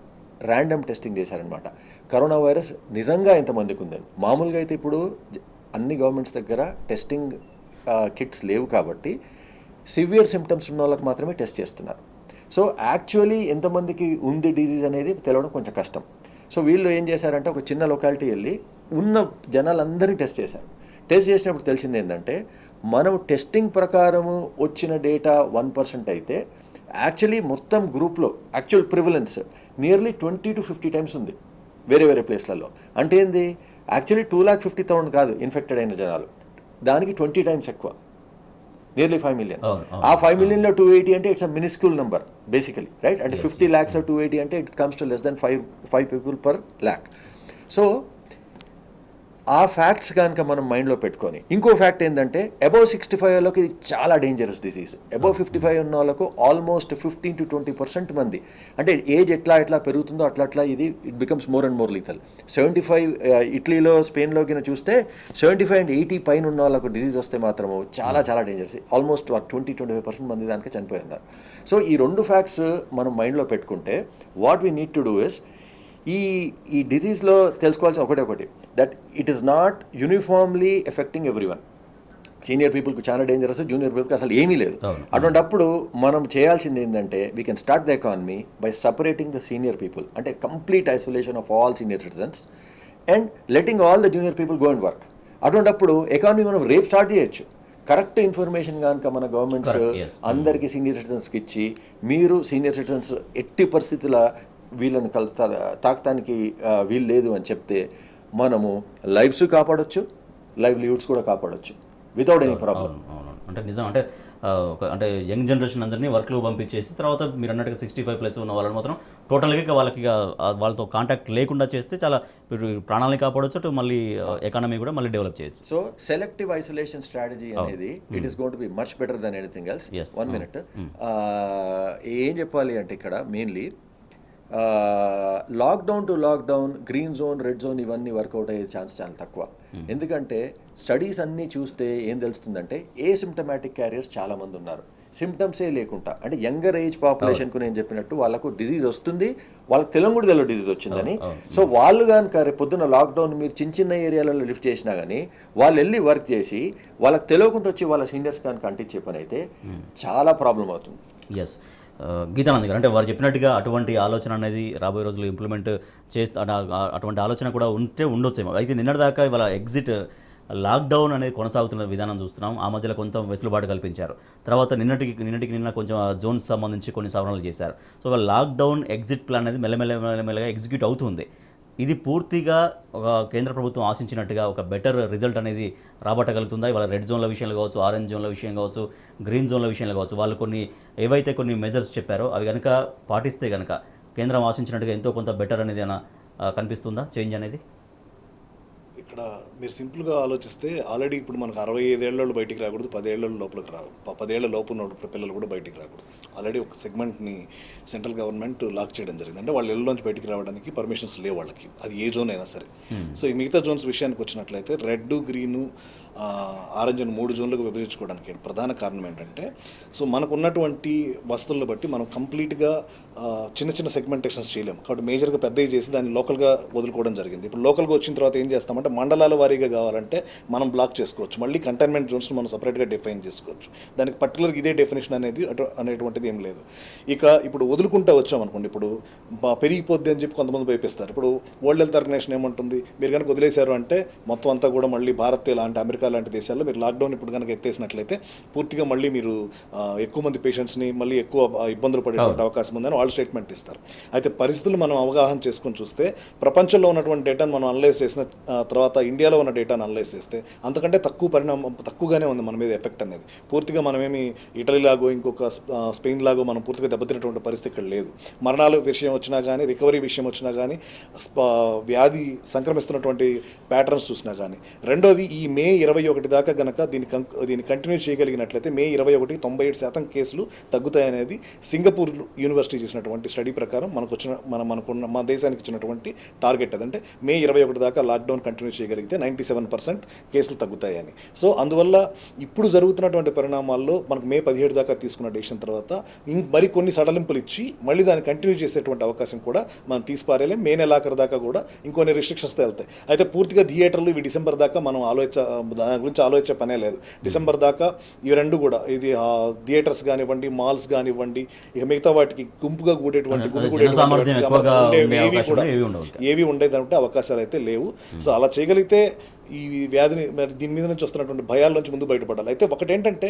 random testing చేశారనమాట. కరోనా వైరస్ నిజంగా ఎంతమందికి ఉందని. మామూలుగా అయితే ఇప్పుడు అన్ని గవర్నమెంట్స్ దగ్గర టెస్టింగ్ కిట్స్ లేవు కాబట్టి సివియర్ సిమ్టమ్స్ ఉన్న వాళ్ళకి మాత్రమే టెస్ట్ చేస్తున్నారు. సో యాక్చువల్లీ ఎంతమందికి ఉంది డిజీజ్ అనేది తెలవడం కొంచెం కష్టం. సో వీళ్ళు ఏం చేశారంటే ఒక చిన్న లొకాలిటీ వెళ్ళి ఉన్న జనాలందరినీ టెస్ట్ చేశారు. టెస్ట్ చేసినప్పుడు తెలిసింది ఏంటంటే, మనం టెస్టింగ్ ప్రకారము వచ్చిన డేటా 1% అయితే యాక్చువల్లీ మొత్తం గ్రూప్లో actual prevalence nearly 20 to 50 times ఉంది వేరే వేరే ప్లేస్లలో. అంటే ఏంది, యాక్చువల్లీ 2,50,000 కాదు ఇన్ఫెక్టెడ్ అయిన జనాలు, దానికి 20 times ఎక్కువ, నియర్లీ 5 million. ఆ 5 millionలో 280 అంటే it's a minuscule number basically, right? అంటే 50 lakhs 280 అంటే it comes to less than 5 people per lakh. So ఆ ఫ్యాక్ట్స్ కనుక మనం మైండ్లో పెట్టుకొని, ఇంకో ఫ్యాక్ట్ ఏంటంటే అబౌవ్ 65 వాళ్ళకి ఇది చాలా డేంజరస్ డిసీజ్. అబౌవ్ 55 ఉన్న వాళ్ళకు ఆల్మోస్ట్ 15 to 20% మంది, అంటే ఏజ్ ఎట్లా పెరుగుతుందో అట్లా ఇది it becomes more and more lethal. 75 ఇటలీలో, స్పెయిన్లో కింద చూస్తే 75 and 80 పైన ఉన్న వాళ్ళకు డిజీజ్ వస్తే మాత్రము చాలా చాలా డేంజరస్. ఆల్మోస్ట్ 20-25% మంది దానికి చనిపోయి ఉన్నారు. సో ఈ రెండు ఫ్యాక్ట్స్ మనం మైండ్లో పెట్టుకుంటే what we need to do is, ఈ డిజీజ్లో తెలుసుకోవాల్సిన ఒకటి, that it is not uniformly effecting everyone. Senior పీపుల్కి చాలా డేంజరస్, జూనియర్ పీపుల్కి అసలు ఏమీ లేదు. అటువంటిప్పుడు మనం చేయాల్సింది ఏంటంటే, we can start the economy by separating the senior people, అంటే complete isolation of all senior citizens, and letting all the junior people go and work. అటువంటిప్పుడు ఎకానమీ మనం రేపు స్టార్ట్ చేయొచ్చు. కరెక్ట్ ఇన్ఫర్మేషన్ కనుక మన గవర్నమెంట్స్ అందరికీ సీనియర్ సిటిజన్స్కి ఇచ్చి, మీరు సీనియర్ సిటిజన్స్ ఎట్టి పరిస్థితుల వీళ్ళని తాకటానికి వీలు లేదు అని చెప్తే మనము లైఫ్స్ కాపాడొచ్చు, లైవ్లీహుడ్స్ కూడా కాపాడొచ్చు వితౌట్ ఎనీ ప్రాబ్లం. అంటే నిజం. అంటే యంగ్ జనరేషన్ అందరినీ వర్క్లో పంపించేసి తర్వాత మీరు అన్నట్టుగా 65+ ఉన్న వాళ్ళని మాత్రం టోటల్గా వాళ్ళకి వాళ్ళతో కాంటాక్ట్ లేకుండా చేస్తే చాలా ప్రాణాలని కాపాడొచ్చు, అటు మళ్ళీ ఎకానమీ కూడా మళ్ళీ డెవలప్ చేయొచ్చు. సో సెలెక్టివ్ ఐసోలేషన్ స్ట్రాటజీ అనేది it is going to be much better than anything else. 1 minute. ఏం చెప్పాలి అంటే ఇక్కడ mainly lockdown to lockdown, green zone, red zone ఇవన్నీ వర్కౌట్ అయ్యే ఛాన్స్ చాలా తక్కువ. ఎందుకంటే స్టడీస్ అన్నీ చూస్తే ఏం తెలుస్తుందంటే ఏసిమ్టమాటిక్ క్యారియర్స్ చాలామంది ఉన్నారు, సిమ్టమ్సే లేకుండా. అంటే యంగర్ ఏజ్ పాపులేషన్కు నేను చెప్పినట్టు వాళ్ళకు డిజీజ్ వస్తుంది, వాళ్ళకి తెలియదు డిజీజ్ వచ్చిందని. సో వాళ్ళు కనుక రేపు పొద్దున్న లాక్డౌన్ మీరు చిన్న చిన్న ఏరియాలలో లిఫ్ట్ చేసినా కానీ వాళ్ళు వెళ్ళి వర్క్ చేసి వాళ్ళకి తెలియకుండా వచ్చి వాళ్ళ సీనియర్స్ కనుక అంటించే పని అయితే చాలా ప్రాబ్లం అవుతుంది. ఎస్, గీతానంద్ గారు, అంటే వారు చెప్పినట్టుగా అటువంటి ఆలోచన అనేది రాబోయే రోజుల్లో ఇంప్లిమెంట్ అటువంటి ఆలోచన కూడా ఉండొచ్చేమో. అయితే నిన్నటిదాకా ఇవాళ ఎగ్జిట్ లాక్డౌన్ అనేది కొనసాగుతున్న విధానం చూస్తున్నాం. ఆ మధ్యలో కొంత వెసులుబాటు కల్పించారు. తర్వాత నిన్న కొంచెం జోన్స్ సంబంధించి కొన్ని సవరణలు చేశారు. సో లాక్డౌన్ ఎగ్జిట్ ప్లాన్ అనేది మెల్లమెల్లగా ఎగ్జిక్యూట్ అవుతుంది. ఇది పూర్తిగా ఒక కేంద్ర ప్రభుత్వం ఆశించినట్టుగా ఒక బెటర్ రిజల్ట్ అనేది రాబట్టగలుగుతుందా? ఇవాళ రెడ్ జోన్ల విషయంలో కావచ్చు, ఆరెంజ్ జోన్ల విషయం కావచ్చు, గ్రీన్ జోన్ల విషయంలో కావచ్చు, వాళ్ళు ఏవైతే కొన్ని మెజర్స్ చెప్పారో అవి కనుక పాటిస్తే కనుక కేంద్రం ఆశించినట్టుగా ఎంతో కొంత బెటర్ అనేది కనిపిస్తుందా చేంజ్ అనేది? ఇక్కడ మీరు సింపుల్గా ఆలోచిస్తే ఆల్రెడీ ఇప్పుడు మనకు 65 ఏళ్ళ బయటికి రాకూడదు, 10 ఏళ్ళ లోపలికి 10 ఏళ్ళ లోపు ఉన్న పిల్లలు కూడా బయటికి రాకూడదు. ఆల్రెడీ ఒక సెగ్మెంట్ని సెంట్రల్ గవర్నమెంట్ లాక్ చేయడం జరిగింది. అంటే వాళ్ళ ఇళ్ళలోంచి బయటికి రావడానికి పర్మిషన్స్ లేవు వాళ్ళకి, అది ఏ జోన్ అయినా సరే. సో ఈ మిగతా జోన్స్ విషయానికి వచ్చినట్లయితే రెడ్, గ్రీను, ఆరెంజ్ అని 3 జోన్లకు విభజించుకోవడానికి ప్రధాన కారణం ఏంటంటే, సో మనకు ఉన్నటువంటి వస్తువులను బట్టి మనం కంప్లీట్గా చిన్న చిన్న సెగ్మెంటేషన్స్ చేయలేము. కాబట్టి మేజర్గా పెద్దవి చేసి దాన్ని లోకల్గా వదులుకోవడం జరిగింది. ఇప్పుడు లోకల్గా వచ్చిన తర్వాత ఏం చేస్తామంటే మండలాల వారీగా కావాలంటే మనం బ్లాక్ చేసుకోవచ్చు, మళ్ళీ కంటైన్మెంట్ జోన్స్ని మనం సపరేట్గా డిఫైన్ చేసుకోవచ్చు. దానికి పర్టికులర్ ఇదే డెఫినేషన్ అనేటువంటిది ఏం లేదు. ఇక ఇప్పుడు వదులుకుంటూ వచ్చామనుకోండి, ఇప్పుడు పెరిగిపోద్ది అని చెప్పి కొంతమంది భయపిస్తారు. ఇప్పుడు వరల్డ్ హెల్త్ ఆర్గనైజేషన్ ఏమంటుంది, మీరు కనుక వదిలేశారు అంటే మొత్తం అంతా కూడా మళ్ళీ భారత్ లాంటి అమెరికా లాంటి దేశాల్లో మీరు లాక్డౌన్ ఇప్పుడు కనుక ఎత్తేసినట్లయితే పూర్తిగా మళ్ళీ మీరు ఎక్కువ మంది పేషెంట్స్ని మళ్ళీ ఎక్కువ ఇబ్బందులు పడేటువంటి అవకాశం ఉందని వాళ్ళు స్టేట్మెంట్ ఇస్తారు. అయితే పరిస్థితులు మనం అవగాహన చేసుకొని చూస్తే ప్రపంచంలో ఉన్నటువంటి డేటాను మనం అనలైజ్ చేసిన తర్వాత ఇండియాలో ఉన్న డేటాను అనలైజ్ చేస్తే అంతకంటే తక్కువగానే ఉంది మన మీద ఎఫెక్ట్ అనేది. పూర్తిగా మనమేమి ఇటలీ లాగో ఇంకొక స్పెయిన్ లాగో మనం పూర్తిగా దెబ్బతినేటువంటి పరిస్థితి ఇక్కడ లేదు. మరణాల విషయం వచ్చినా కానీ, రికవరీ విషయం వచ్చినా కానీ, వ్యాధి సంక్రమిస్తున్నటువంటి ప్యాటర్న్స్ చూసినా కానీ. రెండోది, ఈ మే 21 దాకా కనుక దీన్ని కంటిన్యూ చేయగలిగినట్లయితే మే 21 97% కేసులు తగ్గుతాయనేది సింగపూర్ యూనివర్సిటీ చేసినటువంటి స్టడీ ప్రకారం మనకున్న మన దేశానికి ఇచ్చినటువంటి టార్గెట్. అదంటే మే 21 దాకా లాక్డౌన్ కంటిన్యూ చేయగలిగితే 97% కేసులు తగ్గుతాయని. సో అందువల్ల ఇప్పుడు జరుగుతున్నటువంటి పరిణామాల్లో మనకు మే 17 దాకా తీసుకున్న డెసిషన్ తర్వాత మరికొన్ని సడలింపులు ఇచ్చి మళ్ళీ దాన్ని కంటిన్యూ చేసేటువంటి అవకాశం కూడా మనం తీసిపారేలేం. మే నెలాఖరు దాకా కూడా ఇంకొన్ని రిస్ట్రిక్షన్స్తో వెళ్తాయి. అయితే పూర్తిగా థియేటర్లు ఇవి డిసెంబర్ దాకా మనం దాని గురించి ఆలోచించే పనే లేదు. డిసెంబర్ దాకా ఇవి రెండు కూడా, ఇది థియేటర్స్ కానివ్వండి, మాల్స్ కానివ్వండి, ఇక మిగతా వాటికి గుంపుగా కూడేటువంటి ఏవి ఉండేదంటే అవకాశాలు అయితే లేవు. సో అలా చేయగలిగితే ఈ వ్యాధిని దీని మీద నుంచి వస్తున్నటువంటి భయాల నుంచి ముందు బయటపడాలి. అయితే ఒకటేంటంటే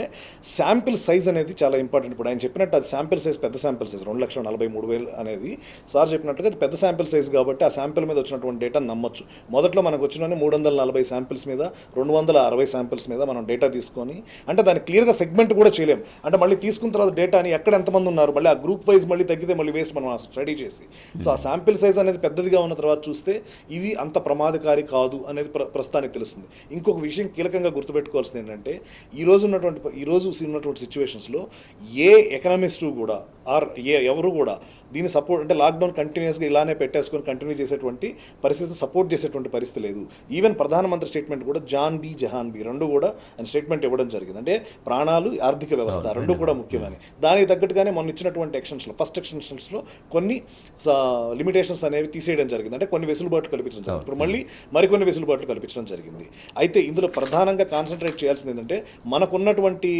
శాంపిల్ సైజ్ అనేది చాలా ఇంపార్టెంట్. ఇప్పుడు ఆయన చెప్పినట్టు అది శాంపిల్ సైజ్, పెద్ద శాంపిల్ సైజ్ 2,43,000 అనేది సార్ చెప్పినట్టుగా అది పెద్ద శాంపిల్ సైజ్ కాబట్టి ఆ శాంపిల్ మీద వచ్చినటువంటి డేటా నమ్మొచ్చు. మొదట్లో మనకు వచ్చిన 340 శాంపిల్స్ మీద 260 శాంపిల్స్ మీద మనం డేటా తీసుకొని, అంటే దాన్ని క్లియర్గా సెగ్మెంట్ కూడా చేయలేము. అంటే మళ్ళీ తీసుకున్న తర్వాత డేటాని ఎక్కడ ఎంతమంది ఉన్నారు, మళ్ళీ ఆ గ్రూప్ వైజ్ మళ్ళీ తగ్గితే మళ్ళీ వేస్ట్ మనం స్టడీ చేసి. సో ఆ శాంపిల్ సైజ్ అనేది పెద్దదిగా ఉన్న తర్వాత చూస్తే ఇది అంత ప్రమాదకారి కాదు అనేది ప్రస్తుతానికి తెలుస్తుంది. ఇంకొక విషయం కీలకంగా గుర్తుపెట్టుకోవాల్సింది ఏంటంటే, ఈ రోజు ఉన్నటువంటి సిచ్యువేషన్స్లో ఏ ఎకనామిస్టు కూడా ఎవరు కూడా దీన్ని సపోర్ట్, అంటే లాక్డౌన్ కంటిన్యూస్గా ఇలానే పెట్టేసుకొని కంటిన్యూ చేసేటువంటి పరిస్థితి, సపోర్ట్ చేసేటువంటి పరిస్థితి లేదు. ఈవెన్ ప్రధానమంత్రి స్టేట్మెంట్ కూడా జహాన్ బి రెండు కూడా ఆయన స్టేట్మెంట్ ఇవ్వడం జరిగింది. అంటే ప్రాణాలు, ఆర్థిక వ్యవస్థ రెండు కూడా ముఖ్యమని. దానికి తగ్గట్టుగానే మొన్న ఇచ్చినటువంటి ఫస్ట్ ఎక్షన్స్లో కొన్ని లిమిటేషన్స్ అనేవి తీసేయడం జరిగింది. అంటే కొన్ని వెసులుబాట్లు కల్పించడం జరిగింది. ఇప్పుడు మళ్ళీ మరికొన్ని వెసులుబాట్లు కల్పించడం జరిగింది. జరిగింది. అయితే ఇందులో ప్రధానంగా కాన్సన్ట్రేట్ చేయాల్సింది ఏంటంటే మనకున్నటువంటి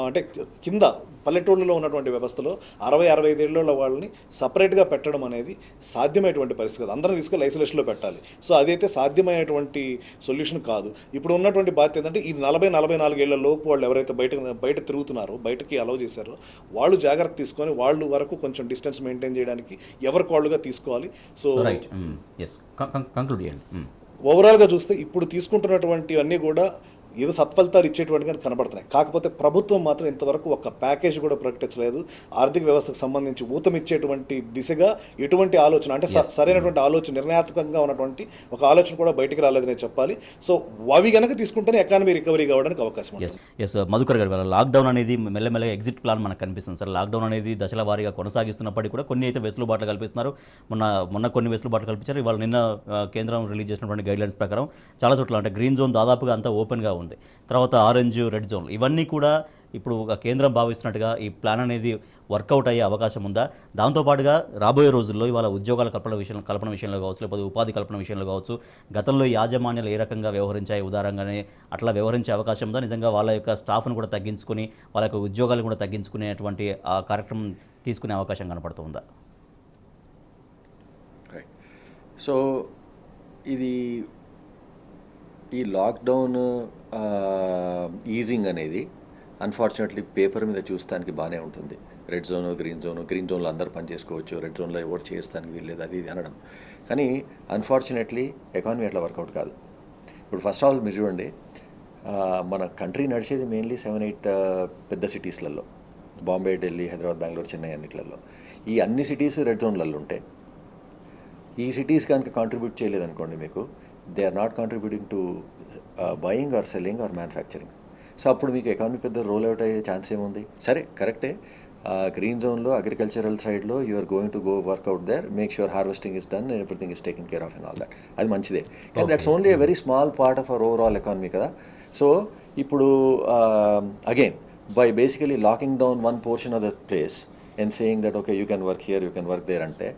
అంటే కింద పల్లెటూళ్ళలో ఉన్నటువంటి వ్యవస్థలో 60-65 ఏళ్ళ వాళ్ళని సపరేట్గా పెట్టడం అనేది సాధ్యమైనటువంటి పరిస్థితి కాదు. అందరం తీసుకెళ్ళి ఐసోలేషన్లో పెట్టాలి. సో అదైతే సాధ్యమైనటువంటి సొల్యూషన్ కాదు. ఇప్పుడు ఉన్నటువంటి బాధ్యత ఏంటంటే ఈ 40-44 ఏళ్ల లోపు వాళ్ళు ఎవరైతే బయట తిరుగుతున్నారో, బయటకి అలౌ చేశారో వాళ్ళు జాగ్రత్త తీసుకొని వాళ్ళు వరకు కొంచెం డిస్టెన్స్ మెయింటైన్ చేయడానికి ఎవరికి వాళ్ళుగా తీసుకోవాలి. సో రైట్, ఎస్, కంక్లూడ్ చేయండి. ఓవరాల్గా చూస్తే ఇప్పుడు తీసుకుంటున్నటువంటివన్నీ కూడా ఏదో సత్ఫలితాలు ఇచ్చేటువంటిగా కనబడుతున్నాయి. కాకపోతే ప్రభుత్వం మాత్రం ఇంతవరకు ఒక ప్యాకేజ్ కూడా ప్రకటించలేదు. ఆర్థిక వ్యవస్థకు సంబంధించి ఊతమిచ్చేటువంటి దిశగా ఎటువంటి ఆలోచన అంటే సరైనటువంటి ఆలోచన, నిర్ణయాత్మకంగా ఉన్నటువంటి ఒక ఆలోచన కూడా బయటికి రాలేదనే చెప్పాలి. సో అవి కనుక తీసుకుంటేనే ఎకానమీ రికవరీ కావడానికి అవకాశం ఉంది. ఎస్, మధుకర్ గారు, లాక్డౌన్ అనేది మెల్లమెల్లగా ఎగ్జిట్ ప్లాన్ మనకు కనిపిస్తుంది సార్. లాక్డౌన్ అనేది దశల వారీగా కొనసాగిస్తున్నప్పటికీ కూడా కొన్ని అయితే వెసులుబాట్లు కల్పిస్తున్నారు. మొన్న కొన్ని వెసులుబాట్లు కల్పించారు. ఇవాళ నిన్న కేంద్రం రిలీజ్ చేసినటువంటి గైడ్లైన్స్ ప్రకారం చాలా చోట్ల అంటే గ్రీన్ జోన్ దాదాపుగా అంతా ఓపెన్గా ఉంది. తర్వాత ఆరెంజ్, రెడ్ జోన్ ఇవన్నీ కూడా ఇప్పుడు ఒక కేంద్రం భావిస్తున్నట్టుగా ఈ ప్లాన్ అనేది వర్కౌట్ అయ్యే అవకాశం ఉందా? దాంతోపాటుగా రాబోయే రోజుల్లో ఇవాళ ఉద్యోగాల కల్పన విషయంలో కావచ్చు, లేకపోతే ఉపాధి కల్పన విషయంలో కావచ్చు, గతంలో యాజమాన్యాలు ఏ రకంగా వ్యవహరించాయి ఉదారంగానే అట్లా వ్యవహరించే అవకాశం ఉందా? నిజంగా వాళ్ళ యొక్క స్టాఫ్ను కూడా తగ్గించుకొని వాళ్ళ యొక్క ఉద్యోగాలు కూడా తగ్గించుకునేటువంటి ఆ కార్యక్రమం తీసుకునే అవకాశం కనపడుతుందా? రైట్. సో ఇది ఈ లాక్డౌన్ ఈజింగ్ అనేది అన్ఫార్చునేట్లీ పేపర్ మీద చూస్తానికి బాగానే ఉంటుంది. రెడ్ జోన్, గ్రీన్ జోన్లో అందరూ పని చేసుకోవచ్చు, రెడ్ జోన్లో ఎవరు చేస్తానికి వీల్లేదు, అది ఇది అనడం. కానీ అన్ఫార్చునేట్లీ ఎకానమీ అట్లా వర్కౌట్ కాదు. ఇప్పుడు ఫస్ట్ ఆల్ మీరు చూడండి, మన కంట్రీ నడిచేది మెయిన్లీ 7-8 పెద్ద సిటీస్లలో, బాంబే, ఢిల్లీ, హైదరాబాద్, బెంగళూరు, చెన్నై అన్నిట్లలో. ఈ అన్ని సిటీస్ రెడ్ జోన్లలో ఉంటాయి. ఈ సిటీస్ కనుక కాంట్రిబ్యూట్ చేయలేదనుకోండి మీకు, they are not contributing to buying or selling or manufacturing. So అప్పుడు మీకు ఎకానమీ పెద్ద రోల్ అవుట్ అయ్యే ఛాన్స్ ఏముంది? సరే, కరెక్టే, గ్రీన్ జోన్లో అగ్రికల్చరల్ సైడ్లో you are going to go work out there, make sure harvesting is done and everything is taking care of and all that. అది మంచిదే, కానీ that's only a very small part of our overall economy కదా. So ఇప్పుడు again by basically locking down one portion of the place and saying that okay you can work here, you can work there అంటే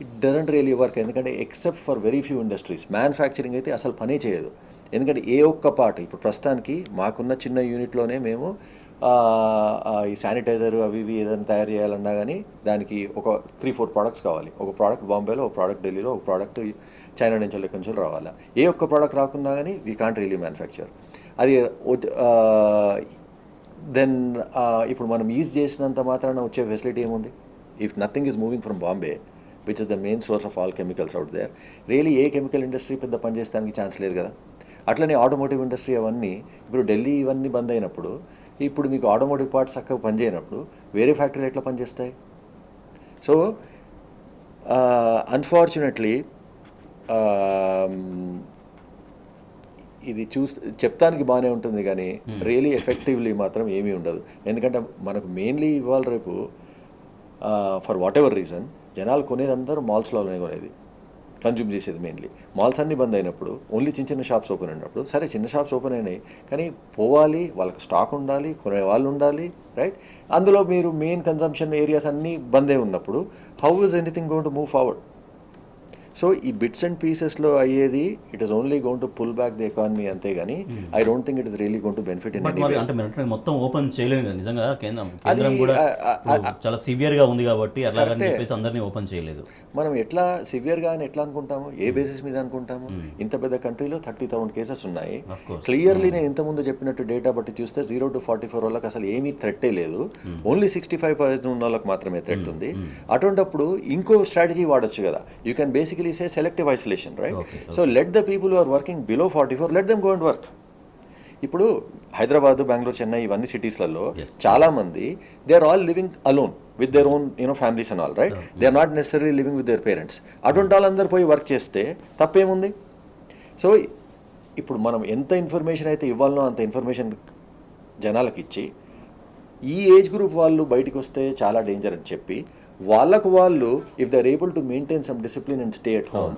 it doesn't really work. ఎందుకంటే except for very few industries, manufacturing అయితే అసలు పనే చేయదు. ఎందుకంటే ఏ ఒక్క part, ఇప్పుడు ప్రస్తుతానికి మాకున్న చిన్న యూనిట్లోనే మేము ఈ శానిటైజర్ అవి ఇవి ఏదైనా తయారు చేయాలన్నా కానీ దానికి ఒక 3-4 ప్రోడక్ట్స్ కావాలి. ఒక ప్రోడక్ట్ బాంబేలో, ఒక ప్రోడక్ట్ ఢిల్లీలో, ఒక ప్రోడక్ట్ చైనా నుంచి ఎక్కడి నుంచి రావాలా. ఏ ఒక్క ప్రోడక్ట్ రాకున్నా కానీ వీ కాంట్ రియలీ మ్యానుఫ్యాక్చర్. అది దెన్ ఇప్పుడు మనం యూజ్ చేసినంత మాత్రాన వచ్చే ఫెసిలిటీ ఏముంది? If nothing is moving from Bombay which is the main source of all chemicals out there, really a chemical industry పెద్ద పనిచేయడానికి ఛాన్స్ లేదు కదా. అట్లనే ఆటోమోటివ్ ఇండస్ట్రీ అవన్నీ ఇప్పుడు ఢిల్లీ ఇవన్నీ బంద్ అయినప్పుడు, ఇప్పుడు మీకు ఆటోమోటివ్ పార్ట్స్ చక్కగా పనిచేయనప్పుడు వేరే ఫ్యాక్టరీలు ఎట్లా పనిచేస్తాయి? సో అన్ఫార్చునేట్లీ ఇది చెప్తానికి బాగానే ఉంటుంది కానీ రియలీ ఎఫెక్టివ్లీ మాత్రం ఏమీ ఉండదు. ఎందుకంటే మనకు మెయిన్లీ ఇవాళ రేపు ఫర్ వాట్ ఎవర్ రీజన్ జనాలు కొనేది అందరూ మాల్స్లోనే కొనేది, కన్జ్యూమ్ చేసేది మెయిన్లీ. మాల్స్ అన్నీ బంద్ అయినప్పుడు ఓన్లీ చిన్న చిన్న షాప్స్ ఓపెన్ అయినప్పుడు, సరే చిన్న షాప్స్ ఓపెన్ అయినాయి కానీ పోవాలి, వాళ్ళకి స్టాక్ ఉండాలి, కొనే వాళ్ళు ఉండాలి, రైట్? అందులో మీరు మెయిన్ కన్జంప్షన్ ఏరియాస్ అన్నీ బందే ఉన్నప్పుడు how is anything going to move forward? So ఈ బిట్స్ అండ్ పీసెస్లో అయ్యేది it is only going to pull back the economy అంతే కానీ I don't think it is really going to benefit in any way. అంటే మొత్తం open చేయలేదు కదా నిజంగా. కేంద్రం కూడా చాలా సివియర్గా ఉంది కాబట్టి అట్లాగని చెప్పేసి అందరినీ ఓపెన్ చేయలేదు. మనం ఎట్లా సివియర్గా అని ఎట్లా అనుకుంటాము? ఏ బేసిస్ మీద అనుకుంటాము? ఇంత పెద్ద కంట్రీలో 30,000 కేసెస్ ఉన్నాయి. క్లియర్లీ నేను ఇంతకుముందు చెప్పినట్టు డేటా బట్టి చూస్తే 0 to 44 వాళ్ళకి అసలు ఏమీ థ్రెట్టే లేదు, ఓన్లీ 65% ఉన్న వాళ్ళకి మాత్రమే థ్రెట్ ఉంది. అటువంటిప్పుడు ఇంకో స్ట్రాటజీ వాడొచ్చు కదా. You can basically say selective isolation, right? Okay. So let the people who are working below 44, let them go and work. ఇప్పుడు హైదరాబాద్, బెంగళూరు, చెన్నై ఇవన్నీ సిటీస్లలో చాలా మంది they are all living alone with their own families and all, right? They are not necessary living with their parents. అటువంటి వాళ్ళందరూ పోయి work చేస్తే తప్పేముంది? సో ఇప్పుడు మనం ఎంత ఇన్ఫర్మేషన్ అయితే ఇవ్వాలనో అంత ఇన్ఫర్మేషన్ జనాలకు ఇచ్చి ఈ ఏజ్ గ్రూప్ వాళ్ళు బయటకు వస్తే చాలా డేంజర్ అని చెప్పి వాళ్ళకు వాళ్ళు if they are able to maintain some discipline and stay at home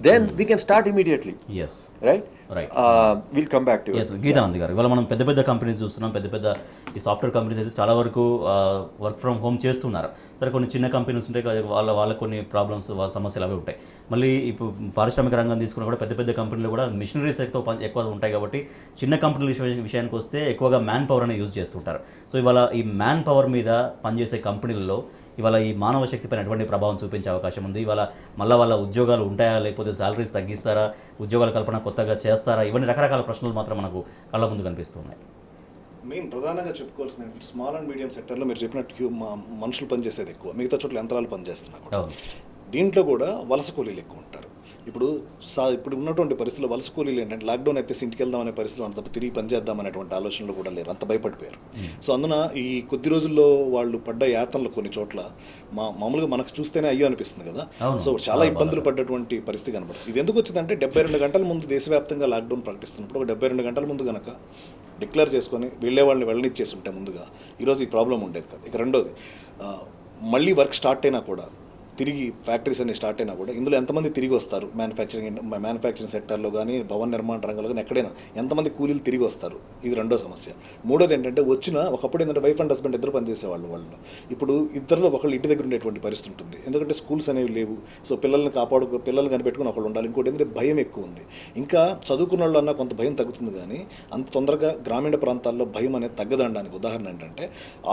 then we can start immediately yes right will come back to yes Geetanand garu, ఇవాళ మనం పెద్ద పెద్ద కంపెనీస్ చూస్తున్నాం, పెద్ద పెద్ద ఈ సాఫ్ట్వేర్ కంపెనీస్ అయితే చాలా వరకు వర్క్ ఫ్రమ్ హోమ్ చేస్తున్నారు. సరే కొన్ని చిన్న కంపెనీస్ ఉంటాయి, వాళ్ళ కొన్ని ప్రాబ్లమ్స్, వాళ్ళ సమస్యలు అవి ఉంటాయి. మళ్ళీ ఇప్పుడు పారిశ్రామిక రంగం తీసుకున్నా కూడా పెద్ద పెద్ద కంపెనీలు కూడా మిషనరీస్ ఎక్కువ ఉంటాయి కాబట్టి చిన్న కంపెనీల విషయానికి వస్తే ఎక్కువగా మ్యాన్ పవర్ అనేది యూజ్ చేస్తుంటారు. సో ఇవాళ ఈ మ్యాన్ పవర్ మీద పనిచేసే కంపెనీలలో ఇవాళ ఈ మానవ శక్తి పైన ఎటువంటి ప్రభావం చూపించే అవకాశం ఉంది? ఇవాళ మళ్ళీ వాళ్ళ ఉద్యోగాలు ఉంటాయా, లేకపోతే శాలరీస్ తగ్గిస్తారా, ఉద్యోగాల కల్పన కొత్తగా చేస్తారా? ఇవన్నీ రకరకాల ప్రశ్నలు మాత్రం మనకు కళ్ళ ముందు కనిపిస్తున్నాయి. మెయిన్ ప్రధానంగా చెప్పుకోవాల్సింది స్మాల్ అండ్ మీడియం సెక్టర్లో మీరు చెప్పినట్టు మనుషులు పనిచేసేది ఎక్కువ, మిగతా చోట్ల యంత్రాలు పనిచేస్తున్నారు. అవును, దీంట్లో కూడా వలస కూలీలు ఎక్కువ ఉంటారు. ఇప్పుడు ఉన్నటువంటి పరిస్థితుల్లో వలస కూలీలు ఏంటంటే లాక్డౌన్ అయితే ఇంటికి వెళ్దాం అనే పరిస్థితులు అంత తప్ప తిరిగి పనిచేద్దాం అనేటువంటి ఆలోచనలు కూడా లేరు, అంత భయపడిపోయారు. సో అందున ఈ కొద్ది రోజుల్లో వాళ్ళు పడ్డ యాతనలు కొన్ని చోట్ల మామూలుగా మనకు చూస్తేనే అయ్యో అనిపిస్తుంది కదా. సో చాలా ఇబ్బందులు పడ్డటువంటి పరిస్థితి కనబడుతుంది. ఇది ఎందుకు వచ్చిందంటే 72 గంటల ముందు దేశవ్యాప్తంగా లాక్డౌన్ ప్రకటిస్తున్నప్పుడు ఒక 72 గంటల ముందు కనుక డిక్లేర్ చేసుకొని వెళ్ళే వాళ్ళని వెళ్ళనిచ్చేసి ఉంటే ముందుగా ఈరోజు ఈ ప్రాబ్లం ఉండేది కాదు. ఇక రెండోది, మళ్ళీ వర్క్ స్టార్ట్ అయినా కూడా తిరిగి ఫ్యాక్టరీస్ అన్ని స్టార్ట్ అయినా కూడా ఇందులో ఎంతమంది తిరిగి వస్తారు? మ్యానుఫ్యాక్చరింగ్ సెక్టర్లో కానీ భవన నిర్మాణ రంగంలో కానీ ఎక్కడైనా ఎంతమంది కూలీలు తిరిగి వస్తారు? ఇది రెండో సమస్య. మూడోది ఏంటంటే ఒకప్పుడు ఏంటంటే వైఫ్ అండ్ హస్బెండ్ ఇద్దరు పనిచేసేవాళ్ళు. వాళ్ళు ఇప్పుడు ఇద్దరిలో ఒకళ్ళు ఇంటి దగ్గర ఉండేటువంటి పరిస్థితి ఉంటుంది, ఎందుకంటే స్కూల్స్ అనేవి లేవు. సో పిల్లల్ని కనిపెట్టుకుని ఒకళ్ళు ఉండాలి. ఇంకోటి ఏంటంటే భయం ఎక్కువ ఉంది. ఇంకా చదువుకున్న వాళ్ళు అన్నా కొంత భయం తగ్గుతుంది, కానీ అంత తొందరగా గ్రామీణ ప్రాంతాల్లో భయం అనేది తగ్గదనడానికి ఉదాహరణ ఏంటంటే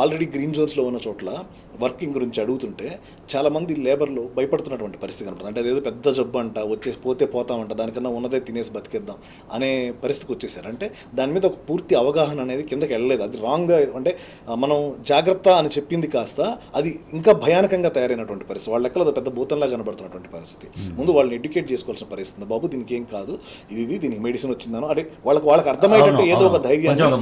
ఆల్రెడీ గ్రీన్ జోన్స్లో ఉన్న చోట్ల వర్కింగ్ గురించి అడుగుతుంటే చాలామంది లేబర్లో భయపడుతున్నటువంటి పరిస్థితి కనపడుతుంది. అంటే అదేదో పెద్ద జబ్బు అంట, పోతామంట, దానికన్నా ఉన్నదే తినేసి బతికేద్దాం అనే పరిస్థితికి వచ్చేసారు. అంటే దాని మీద ఒక పూర్తి అవగాహన అనేది కిందకి వెళ్ళలేదు. అది రాంగ్గా, అంటే మనం జాగ్రత్త అని చెప్పింది కాస్త అది ఇంకా భయానకంగా తయారైనటువంటి పరిస్థితి. వాళ్ళ లెక్కలో పెద్ద భూతంలా కనబడుతున్నటువంటి పరిస్థితి. ముందు వాళ్ళని ఎడ్యుకేట్ చేసుకోవాల్సిన పరిస్థితి. బాబు దీనికి ఏం కాదు, దీనికి మెడిసిన్ వచ్చిందనో అంటే వాళ్ళకి అర్థమయ్యేటట్టు ఏదో ఒక ధైర్యాన్ని,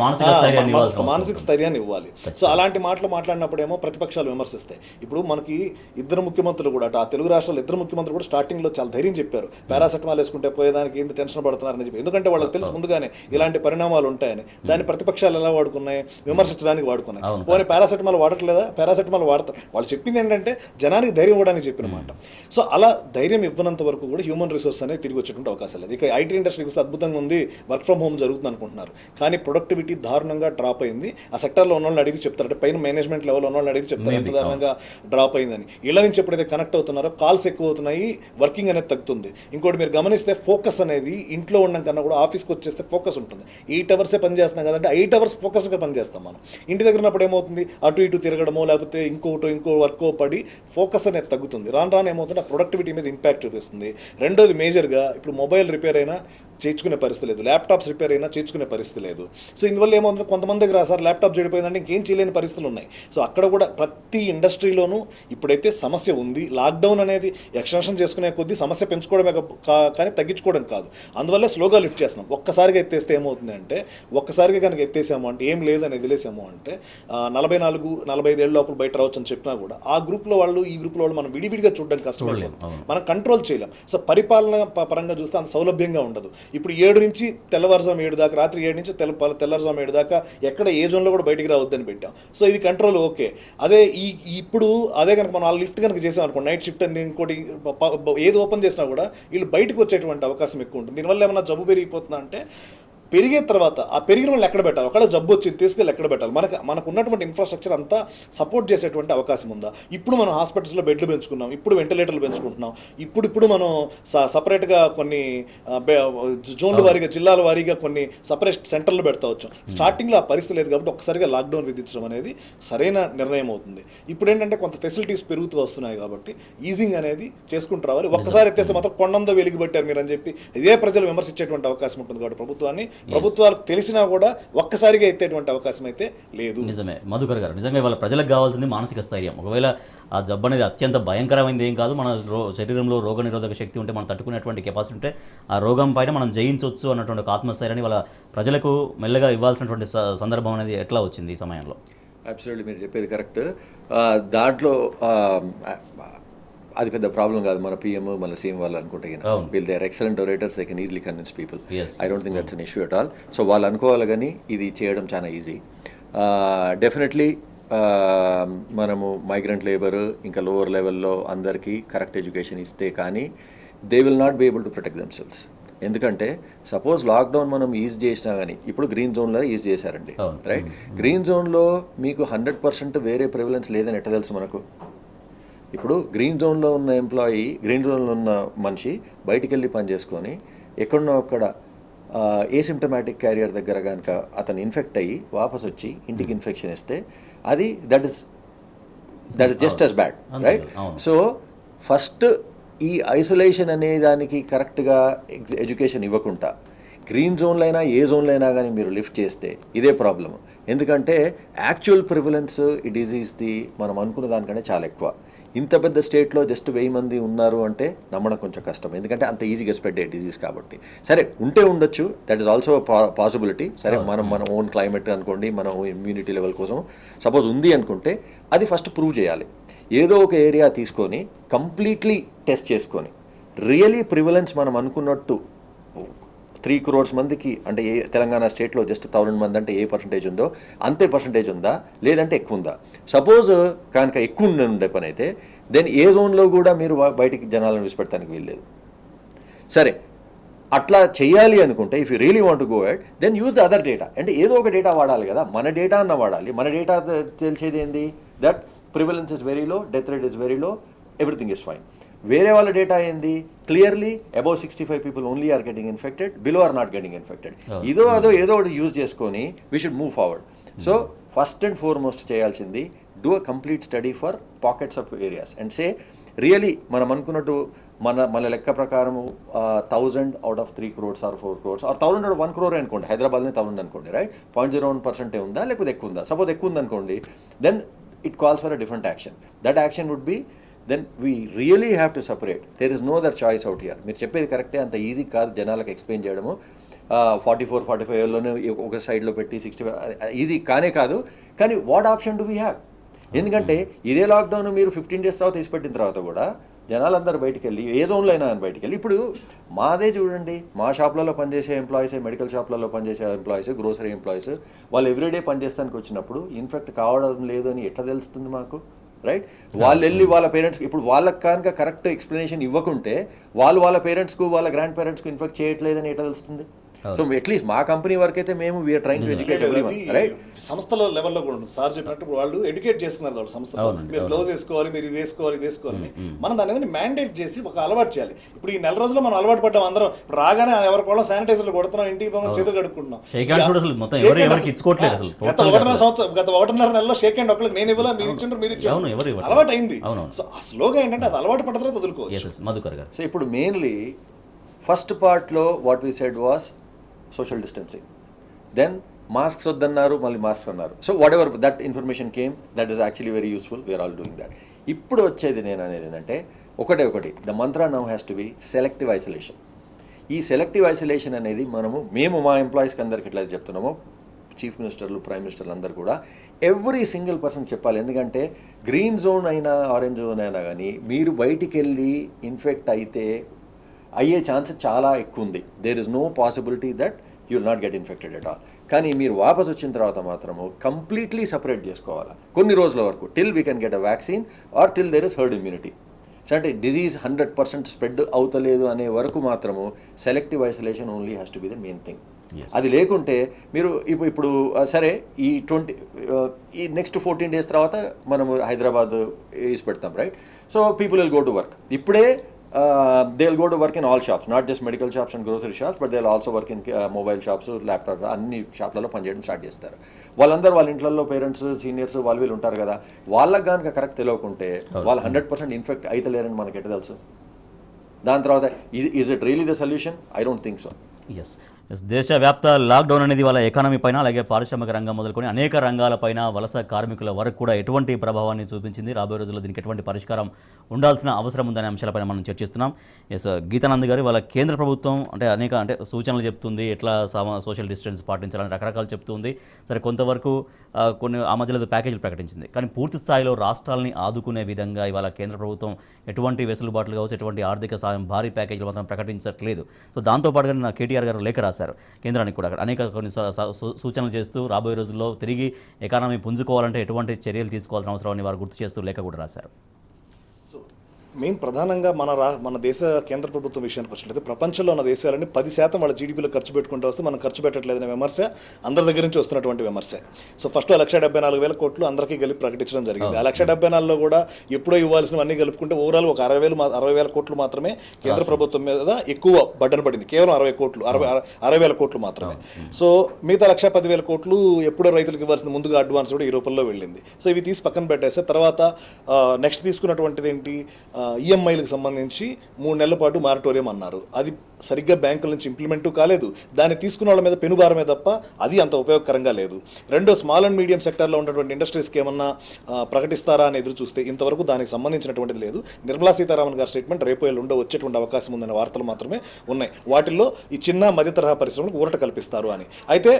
మానసిక స్థైర్యాన్ని ఇవ్వాలి. సో అలాంటి మాటలు మాట్లాడినప్పుడేమో ప్రతిపక్షాలు విమర్శిస్తాయి. ఇప్పుడు మనకి ఇద్దరు ముఖ్యమంత్రులు కూడా, ఆ తెలుగు రాష్ట్రాల్లో ఇద్దరు ముఖ్యమంత్రులు కూడా స్టార్టింగ్లో చాలా ధైర్యం చెప్పారు, పారాసెటమాల్ వేసుకుంటే పోయేదానికి ఏంటి టెన్షన్ పడుతున్నారని చెప్పి. ఎందుకంటే వాళ్ళకి తెలుసు ముందుగానే ఇలాంటి పరిణామాలు ఉంటాయని. దాన్ని ప్రతిపక్షాలు ఎలా వాడుకున్నాయి? విమర్శించడానికి వాడుకున్నాయి. పోనీ పారాసెటమాల్ వాడట్లేదా? పారాసెటమాల్ వాడతారు. వాళ్ళు చెప్పింది ఏంటంటే జనానికి ధైర్యం ఇవ్వడానికి చెప్పిన మాట. సో అలా ధైర్యం ఇవ్వనంత వరకు కూడా హ్యూమన్ రిసోర్స్ అనేది తిరిగి వచ్చేటువంటి అవకాశం లేదు. ఇక ఐటీ ఇండస్ట్రీ అద్భుతంగా ఉంది, వర్క్ ఫ్రమ్ హోమ్ జరుగుతుంది అనుకుంటున్నారు, కానీ ప్రొడక్టివిటీ దారుణంగా డ్రాప్ అయింది. ఆ సెక్టర్లో ఉన్న వాళ్ళని అడిగి చెప్తారు, అంటే పైన మేనేజ్మెంట్ లెవెల్ ఉన్న వాళ్ళని అడిగి చెప్తారు ఎంత దారుణంగా డ్రాప్ అయిందని. ఇళ్ళ నుంచి ఎప్పుడైతే కనెక్ట్ అవుతున్నారో కాల్స్ ఎక్కువ అవుతున్నాయి, వర్కింగ్ అనేది తగ్గుతుంది. ఇంకోటి మీరు గమనిస్తే ఫోకస్ అనేది ఇంట్లో ఉండడం కన్నా కూడా ఆఫీస్కి వచ్చేస్తే ఫోకస్ ఉంటుంది. 8 అవర్సే పని చేస్తున్నాం కదంటే 8 అవర్స్ ఫోకస్గా పని చేస్తాం మనం. ఇంటి దగ్గర ఉన్నప్పుడు ఏమవుతుంది, అటు ఇటు తిరగడమో లేకపోతే ఇంకో వర్క్ పడి ఫోకస్ అనేది తగ్గుతుంది. రాను ఏమవుతుంటే ఆ ప్రొడక్టివిటీ మీద ఇంపాక్ట్ చూపిస్తుంది. రెండోది మేజర్గా ఇప్పుడు మొబైల్ రిపేర్ అయినా చేర్చుకునే పరిస్థితి లేదు, ల్యాప్టాప్స్ రిపేర్ అయినా చేర్చుకునే పరిస్థితి లేదు. సో ఇందువల్ల ఏమవుతుంది, కొంతమంది దగ్గర సార్ ల్యాప్టాప్ చెడిపోయిందంటే ఇంకేం చేయలేని పరిస్థితులు ఉన్నాయి. సో అక్కడ కూడా ప్రతి ఇండస్ట్రీలోనూ ఇప్పుడైతే సమస్య ఉంది. లాక్డౌన్ అనేది ఎక్స్టెన్షన్ చేసుకునే కొద్దీ సమస్య పెంచుకోవడమే కానీ తగ్గించుకోవడం కాదు. అందువల్ల స్లోగా లిఫ్ట్ చేస్తున్నాం. ఒక్కసారిగా ఎత్తేస్తే ఏమవుతుంది అంటే, ఒక్కసారిగా కనుక ఎత్తేసాము అంటే ఏం లేదని వదిలేసాము అంటే 44-45 ఏళ్ళ లోపల బయట రావచ్చు అని చెప్పినా కూడా ఆ గ్రూప్లో వాళ్ళు ఈ గ్రూప్లో వాళ్ళు మనం విడివిడిగా చూడడం కష్టపడలేదు, మనం కంట్రోల్ చేయలేం. సో పరిపాలన పరంగా చూస్తే అంత సౌలభ్యంగా ఉండదు. ఇప్పుడు 7 నుంచి తెల్లవారుజాము 7 దాకా, రాత్రి 7 నుంచి తెల్లవారుజాము 7 దాకా ఎక్కడ ఏ జోన్లో కూడా బయటికి రావద్దని పెట్టాం. సో ఇది కంట్రోల్ ఓకే. అదే ఇప్పుడు అదే కనుక మనం లిఫ్ట్ కనుక చేసాం అనుకోండి, నైట్ షిఫ్ట్ అని ఇంకోటి ఏది ఓపెన్ చేసినా కూడా వీళ్ళు బయటకు వచ్చేటువంటి అవకాశం ఎక్కువ ఉంటుంది. దీనివల్ల ఏమైనా జబ్బు పెరిగిపోతుందా అంటే, పెరిగే తర్వాత ఆ పెరిగిన వాళ్ళు ఎక్కడ పెట్టాలి, ఒకవేళ జబ్బు వచ్చింది తీసుకెళ్ళి ఎక్కడ పెట్టాలి? మనకు ఉన్నటువంటి ఇన్ఫ్రాస్ట్రక్చర్ అంతా సపోర్ట్ చేసేటువంటి అవకాశం ఉందా? ఇప్పుడు మనం హాస్పిటల్స్లో బెడ్లు పెంచుకున్నాం, ఇప్పుడు వెంటిలేటర్లు పెంచుకుంటున్నాం, ఇప్పుడు మనం సపరేట్గా కొన్ని జోన్ల వారీగా జిల్లాల వారీగా కొన్ని సపరేట్ సెంటర్లు పెడతా వచ్చాం. స్టార్టింగ్లో ఆ పరిస్థితి లేదు కాబట్టి ఒక్కసారిగా లాక్డౌన్ విధించడం అనేది సరైన నిర్ణయం అవుతుంది. ఇప్పుడు ఏంటంటే కొంత ఫెసిలిటీస్ పెరుగుతూ వస్తున్నాయి కాబట్టి ఈజింగ్ అనేది చేసుకుంటూ రావాలి. ఒక్కసారి ఎత్తేస్తే మాత్రం కొండంతో వెలిగిపెట్టారు మీరు అని చెప్పి ఇదే ప్రజలు విమర్శించేటువంటి అవకాశం ఉంటుంది. కాబట్టి ప్రభుత్వాలకు తెలిసినా కూడా ఒక్కసారిగా ఎత్తేటువంటి అవకాశం అయితే లేదు. నిజమే మధుకర్ గారు, నిజంగా ఇవాళ ప్రజలకు కావాల్సింది మానసిక స్థైర్యం. ఒకవేళ ఆ జబ్బు అనేది అత్యంత భయంకరమైనది ఏం కాదు, మన శరీరంలో రోగనిరోధక శక్తి ఉంటే, మనం తట్టుకునేటువంటి కెపాసిటీ ఉంటే ఆ రోగం పైన మనం జయించవచ్చు అన్నటువంటి ఒక ఆత్మస్థైర్యాన్ని వాళ్ళ ప్రజలకు మెల్లగా ఇవ్వాల్సినటువంటి సందర్భం అనేది ఎట్లా వచ్చింది ఈ సమయంలో? అబ్సల్యూట్లీ మీరు చెప్పేది కరెక్ట్. దాంట్లో అది పెద్ద ప్రాబ్లం కాదు. మన పిఎం మన సీఎం వాళ్ళు అనుకుంటే వీళ్ళు they are excellent orators, they can easily convince people. I don't think that's an issue at all. So వాళ్ళు అనుకోవాలి కానీ ఇది చేయడం చాలా ఈజీ. డెఫినెట్లీ మనము మైగ్రెంట్ లేబర్ ఇంకా లోవర్ లెవెల్లో అందరికీ కరెక్ట్ ఎడ్యుకేషన్ ఇస్తే కానీ they will not be able to protect themselves. ఎందుకంటే సపోజ్ లాక్డౌన్ మనం ఈజ్ చేసినా కానీ ఇప్పుడు గ్రీన్ జోన్లో ఈజ్ చేశారండి, రైట్? గ్రీన్ జోన్లో మీకు 100% వేరే ప్రివిలెన్స్ లేదని ఎట్ట తెలుసు మనకు? ఇప్పుడు గ్రీన్ జోన్లో ఉన్న ఎంప్లాయీ, గ్రీన్ జోన్లో ఉన్న మనిషి బయటికి వెళ్ళి పని చేసుకొని ఎక్కడనో అక్కడ ఏసిమ్టమాటిక్ క్యారియర్ దగ్గర కనుక అతను ఇన్ఫెక్ట్ అయ్యి వాపస్ వచ్చి ఇంటికి ఇన్ఫెక్షన్ ఇస్తే అది that is just as bad, right? So first ఈ ఐసోలేషన్ అనే దానికి కరెక్ట్గా ఎడ్యుకేషన్ ఇవ్వకుండా గ్రీన్ జోన్లో అయినా ఏ జోన్లో అయినా కానీ మీరు లిఫ్ట్ చేస్తే ఇదే ప్రాబ్లమ్. ఎందుకంటే యాక్చువల్ ప్రివిలెన్స్ ఈ డిజీజ్ది మనం అనుకున్న దానికంటే చాలా ఎక్కువ. ఇంత పెద్ద స్టేట్లో జస్ట్ 1000 మంది ఉన్నారు అంటే నమ్మడం కొంచెం కష్టం, ఎందుకంటే అంత ఈజీగా స్ప్రెడ్ అయ్యే డిజీజ్ కాబట్టి. సరే ఉంటే ఉండొచ్చు, దట్ ఈస్ ఆల్సో పాసిబిలిటీ. సరే మన ఓన్ క్లైమేట్ అనుకోండి, మన ఇమ్యూనిటీ లెవెల్ కోసం సపోజ్ ఉంది అనుకుంటే అది ఫస్ట్ ప్రూవ్ చేయాలి. ఏదో ఒక ఏరియా తీసుకొని కంప్లీట్లీ టెస్ట్ చేసుకొని రియలీ ప్రివలెన్స్ మనం అనుకున్నట్టు 3 crores మందికి అంటే ఏ తెలంగాణ స్టేట్లో జస్ట్ 1000 మంది అంటే ఏ పర్సంటేజ్ ఉందో అంతే పర్సంటేజ్ ఉందా లేదంటే ఎక్కువ ఉందా? సపోజ్ కనుక ఎక్కువ ఉండే పని అయితే దెన్ ఏ జోన్లో కూడా మీరు బయటికి జనాలను విడిచిపెట్టడానికి వీల్లేదు. సరే అట్లా చేయాలి అనుకుంటే if you really want to go at then use the other data. అంటే ఏదో ఒక డేటా వాడాలి కదా, మన డేటా అన్న వాడాలి. మన డేటా తెలిసేది ఏంది? That prevalence is very low, death rate is very low, everything is fine. వేరే వాళ్ళ డేటా ఏంది? Clearly above 65 people only are getting infected, below are not getting infected. ఏదో ఒకటి యూజ్ చేసుకొని we should move forward. So first and foremost చేయాల్సింది do a complete study for pockets of areas and say really మనం అనుకున్నట్టు మన లెక్క ప్రకారం 1000 out of 3 crores or 4 crores or 1000 out of 1 crore అనుకోండి, హైదరాబాద్ని 1000 అనుకోండి, రైట్? 0.01% ఉందా లేకపోతే ఎక్కువ ఉందా? సపోజ్ ఎక్కువ ఉందనుకోండి, then it calls for a different action. That action would be then we really have to separate. There is no other choice out here. మీరు చెప్పేది కరెక్టే, అంత ఈజీ కాదు జనాలకు ఎక్స్ప్లెయిన్ చేయడము. 44-45 ఏళ్ళలోనే ఒక సైడ్లో పెట్టి 65 ఈజీ కానే కాదు. కానీ what option do we have? ఎందుకంటే ఇదే లాక్డౌన్ మీరు 15 days తర్వాత తీసిపెట్టిన తర్వాత కూడా జనాలందరూ బయటికి వెళ్ళి ఏ జోన్లో అయినా బయటికి వెళ్ళి, ఇప్పుడు మాదే చూడండి, మా షాప్లలో పనిచేసే ఎంప్లాయీస్, మెడికల్ షాప్లలో పనిచేసే ఎంప్లాయీస్, గ్రోసరీ ఎంప్లాయీస్, వాళ్ళు ఎవ్రీడే పనిచేస్తానికి వచ్చినప్పుడు ఇన్ఫెక్ట్ కావడం లేదు అని ఎట్లా తెలుస్తుంది మాకు, రైట్? వాళ్ళు వెళ్ళి వాళ్ళ పేరెంట్స్కి, ఇప్పుడు వాళ్ళకి కనుక కరెక్ట్ ఎక్స్ప్లెనేషన్ ఇవ్వకుంటే వాళ్ళ పేరెంట్స్కు వాళ్ళ గ్రాండ్ పేరెంట్స్కు ఇన్ఫెక్ట్ చేయట్లేదని ఎట్లా తెలుస్తుంది? సో అట్లీస్ట్ మా కంపెనీ వరకు అయితే మేము we're trying to educate everyone, right? సంస్థల లెవెల్లో కూడా ఉంటుంది. సార్ చెప్పినట్టు వాళ్ళు ఎడ్యుకేట్ చేస్తున్నారు వాళ్ళు సంస్థలో, మీరు గ్లౌజ్ వేసుకోవాలి, మీరు ఇది వేసుకోవాలి. మనం దాని మీద మ్యాండేట్ చేసి ఒక అలవాటు చేయాలి. ఇప్పుడు ఈ 4 రోజుల్లో మనం అలవాటు పడ్డాం, అందరం రాగానే ఎవరి కూడా శానిటైజర్లు కొడుతున్నాం, ఇంటికి పోయి చేతులు కడుక్కుంటున్నాం. గత 1.5 నెలలో షేక్ హ్యాండ్ ఒకరికి నేను ఇవ్వాలా, మీరు ఇచ్చిండ్రు, మీరు ఇచ్చారు, అలవాటు అయింది. సో ఆ స్లోగా ఏంటంటే అది అలవాటు పడ్డ తర్వాత వదులుకోవచ్చు. సో ఇప్పుడు మెయిన్లీ ఫస్ట్ పార్ట్లో what we said was social distancing, then masks వద్దన్నారు, మళ్ళీ మాస్క్ అన్నారు. So whatever that information came, that is actually very useful, we're all doing that. ఇప్పుడు వచ్చేది నేను అనేది ఏంటంటే ఒకటి the mantra now has to be selective isolation. ఈ సెలెక్టివ్ ఐసోలేషన్ అనేది మేము మా ఎంప్లాయీస్కి అందరికి ఎట్లా చెప్తున్నామో, చీఫ్ మినిస్టర్లు, ప్రైమ్ మినిస్టర్లు అందరు కూడా ఎవ్రీ సింగిల్ పర్సన్ చెప్పాలి. ఎందుకంటే గ్రీన్ జోన్ అయినా ఆరెంజ్ జోన్ అయినా కానీ మీరు బయటికి వెళ్ళి ఇన్ఫెక్ట్ అయితే అయ్యే ఛాన్సెస్ చాలా ఎక్కువ ఉంది. There is no possibility that you will not get infected at all. కానీ మీరు వాపస్ వచ్చిన తర్వాత మాత్రము కంప్లీట్లీ సపరేట్ చేసుకోవాలి కొన్ని రోజుల వరకు, till we can get a vaccine or till there is herd immunity. So అంటే డిజీజ్ 100% స్ప్రెడ్ అవుతలేదు అనే వరకు మాత్రము selective isolation only has to be the main thing. అది లేకుంటే మీరు ఇప్పుడు సరే ఈ నెక్స్ట్ 14 days తర్వాత మనము హైదరాబాద్ ఈసి పెడతాం, right? So people will go to work. ఇప్పుడే they will go to work in all shops, not just medical shops and grocery shops, but they will also work in mobile shops, laptops, అన్ని షాప్లలో పనిచేయడం start చేస్తారు. వాళ్ళందరూ వాళ్ళ ఇంట్లో parents, seniors వీళ్ళు ఉంటారు కదా, వాళ్ళకి కనుక కరెక్ట్ తెలియకుంటే వాళ్ళు 100% ఇన్ఫెక్ట్ అవుతలేరని మనకి ఎట్లా తెలుసు? దాని తర్వాత is it really the solution? I don't think so. Yes దేశవ్యాప్త లాక్డౌన్ అనేది వాళ్ళ ఎకానమీ పైన, అలాగే పారిశ్రామిక రంగం మొదలుకొని అనేక రంగాలపైన, వలస కార్మికుల వరకు కూడా ఎటువంటి ప్రభావాన్ని చూపించింది. రాబోయే రోజుల్లో దీనికి ఎటువంటి పరిష్కారం ఉండాల్సిన అవసరం ఉందనే అంశాలపైన మనం చర్చిస్తున్నాం. ఎస్ గీతానంద్ గారు, వాళ్ళ కేంద్ర ప్రభుత్వం అంటే సూచనలు చెప్తుంది, ఎట్లా సోషల్ డిస్టెన్స్ పాటించాలని రకరకాలు చెప్తుంది. సరే కొంతవరకు కొన్ని ఆ మధ్యలో ప్యాకేజీలు ప్రకటించింది, కానీ పూర్తి స్థాయిలో రాష్ట్రాలని ఆదుకునే విధంగా ఇవాళ కేంద్ర ప్రభుత్వం ఎటువంటి వెసులుబాట్లు కావచ్చు, ఎటువంటి ఆర్థిక సాయం, భారీ ప్యాకేజీలు మాత్రం ప్రకటించట్లేదు. సో దాంతోపాటుగా కేటీఆర్ గారు లేఖ రాశారు. రాశారు కేంద్రానికి కూడా. అక్కడ అనేక కొన్ని సూచనలు చేస్తూ రాబోయే రోజుల్లో తిరిగి ఎకానమీ పుంజుకోవాలంటే ఎటువంటి చర్యలు తీసుకోవాల్సిన అవసరం అని వారు గుర్తు చేస్తూ లేఖ కూడా రాశారు. సో మెయిన్ ప్రధానంగా మన దేశ కేంద్ర ప్రభుత్వం విషయానికి వచ్చినట్లయితే ప్రపంచంలో ఉన్న దేశాలని 10% వాళ్ళ జీడీపీలో ఖర్చు పెట్టుకుంటూ వస్తే మనం ఖర్చు పెట్టట్లేదనే విమర్శ అందరి దగ్గర నుంచి వస్తున్నటువంటి విమర్శ. సో ఫస్ట్ 1,74,000 కోట్లు అందరికీ కలిపి ప్రకటించడం జరిగింది. ఆ 1,74,000లో కూడా ఎప్పుడో ఇవ్వాల్సినవన్నీ కలుపుకుంటే ఓవరాల్ ఒక 60,000 కోట్లు మాత్రమే కేంద్ర ప్రభుత్వం మీద ఎక్కువ బడ్డన పడింది. కేవలం 60,000 కోట్లు మాత్రమే. సో మిగతా 1,10,000 కోట్లు ఎప్పుడో రైతులకు ఇవ్వాల్సిన ముందుగా అడ్వాన్స్ కూడా ఈ రూపంలో వెళ్ళింది. సో ఇవి తీసి పక్కన పెట్టేస్తే తర్వాత నెక్స్ట్ తీసుకున్నటువంటిది ఏంటి, ఈఎంఐలకు సంబంధించి 3 నెలల పాటు మారటోరియం అన్నారు. అది సరిగ్గా బ్యాంకుల నుంచి ఇంప్లిమెంటు కాలేదు. దాన్ని తీసుకున్న వాళ్ళ మీద పెనుభారమే తప్ప అది అంత ఉపయోగకరంగా లేదు. రెండో స్మాల్ అండ్ మీడియం సెక్టర్లో ఉన్నటువంటి ఇండస్ట్రీస్కి ఏమన్నా ప్రకటిస్తారా అని ఎదురు చూస్తే ఇంతవరకు దానికి సంబంధించినటువంటిది లేదు. నిర్మలా సీతారామన్ గారి స్టేట్మెంట్ రేపు ఎల్లుండో వచ్చేటువంటి అవకాశం ఉందనే వార్తలు మాత్రమే ఉన్నాయి. వాటిల్లో ఈ చిన్న మధ్య తరహా పరిశ్రమలకు ఊరట కల్పిస్తారు అని. అయితే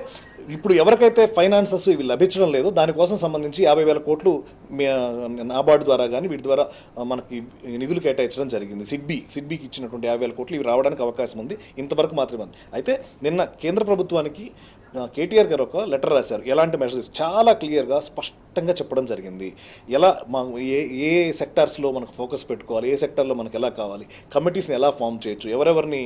ఇప్పుడు ఎవరికైతే ఫైనాన్సెస్ ఇవి లభించడం లేదో దానికోసం సంబంధించి 50,000 కోట్లు నాబార్డు ద్వారా కానీ వీటి ద్వారా మనకి నిధులు కేటాయించడం జరిగింది. సిడ్బీకి ఇచ్చినటువంటి 50,000 కోట్లు ఇవి రావడానికి అవకాశం ఉంది. ఇంతవరకు మాత్రమే ఉంది. అయితే నిన్న కేంద్ర ప్రభుత్వానికి కేటీఆర్ గారు ఒక లెటర్ రాశారు. ఎలాంటి మెజర్స్ చాలా క్లియర్గా స్పష్టంగా చెప్పడం జరిగింది. ఎలా ఏ సెక్టార్స్లో మనకు ఫోకస్ పెట్టుకోవాలి, ఏ సెక్టార్లో మనకు ఎలా కావాలి, కమిటీస్ని ఎలా ఫామ్ చేయొచ్చు, ఎవరెవరిని